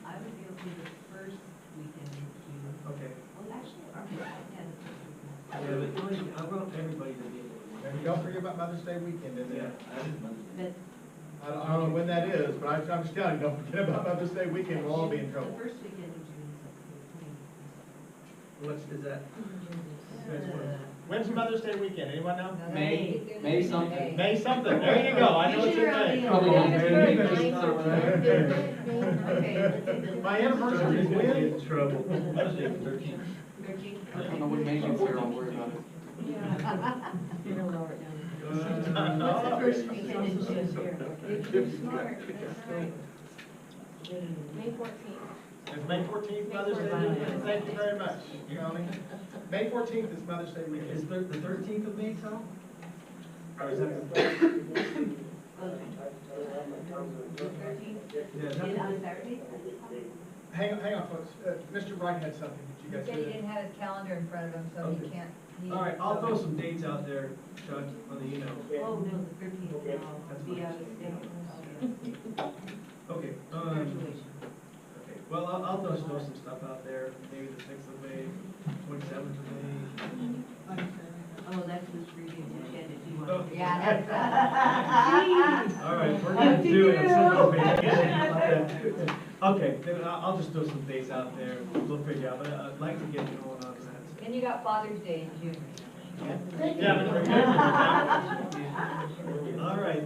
G: I would be okay the first weekend in June.
A: Okay.
G: Well, actually, yeah, the first weekend.
A: I want everybody to be able to.
C: And don't forget about Mother's Day weekend, is
K: Yeah,
C: it?
K: that is Monday.
G: But
C: I don't know when that is, but I'm just telling you, don't forget about Mother's Day weekend, we'll all be in
G: the
C: trouble.
G: first weekend in June is okay.
A: What's, is that?
C: When's Mother's Day weekend, anyone know?
D: No,
O: May
D: May
O: something.
C: May something, there you go, I know it's in May.
O: Probably
J: Yeah,
O: May.
J: Okay.
C: My anniversary is when?
A: In trouble.
K: Mother's Day, 13th.
O: I don't know what May means there, I'll worry about it.
J: Yeah. You're gonna lower it down. What's the first weekend in June?
I: You're smart, that's right. May 14th.
C: Is May 14th Mother's Day
J: May
C: weekend?
J: 14th.
C: Thank you very much, Tony. May 14th is Mother's Day
A: Is
C: weekend.
A: the 13th of May, Tom? Or is that? Yeah,
G: Is it on Saturday?
C: Hang on, folks. Mr. Wright had something. Did you
D: He
C: guys
D: said
C: hear
D: he
C: that?
D: didn't have his calendar in front of him, so he
A: Okay.
D: can't.
A: All right, I'll throw some dates out there, Chuck, on the email.
G: Oh, no, the 13th,
A: That's
G: I'll be
A: fine.
G: out of state.
A: Okay,
G: Graduation.
A: okay, well, I'll throw some stuff out there, maybe the 6th of May, 27th of May.
G: Oh, that's the previous agenda, if you
A: Oh.
G: want.
D: Yeah, that's,
A: All right, we're gonna do it. Okay, then I'll just throw some dates out there, we'll figure out, but I'd like to get going on that.
D: and you got Father's Day in June.
A: All right,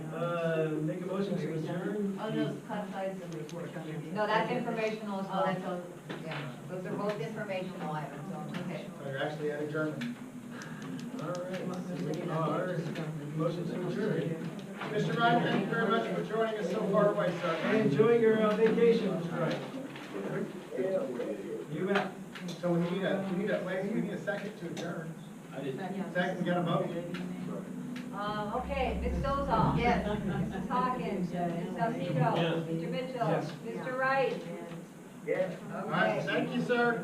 A: make a motion to adjourn.
G: Oh, no, it's classified as a report.
D: No, that's informational as
G: Oh,
D: well.
G: that's all.
D: Yeah, those are both informational items, so, okay.
C: So you're actually at adjournment.
A: All right, motion to adjourn.
C: Mr. Wright, thank you very much for joining us so far away, sir.
A: Hey, enjoy your vacation, Mr. Wright. You bet.
C: So we need a second to adjourn.
K: I did.
C: Second, we got a vote.
D: Okay, Ms. Dolzall.
G: Yes.
D: Mrs. Hawkins. Ms. Salcido.
K: Yes.
D: Mr. Mitchell.
A: Yes.
D: Mr. Wright.
E: Yes.
C: All right, thank you, sir.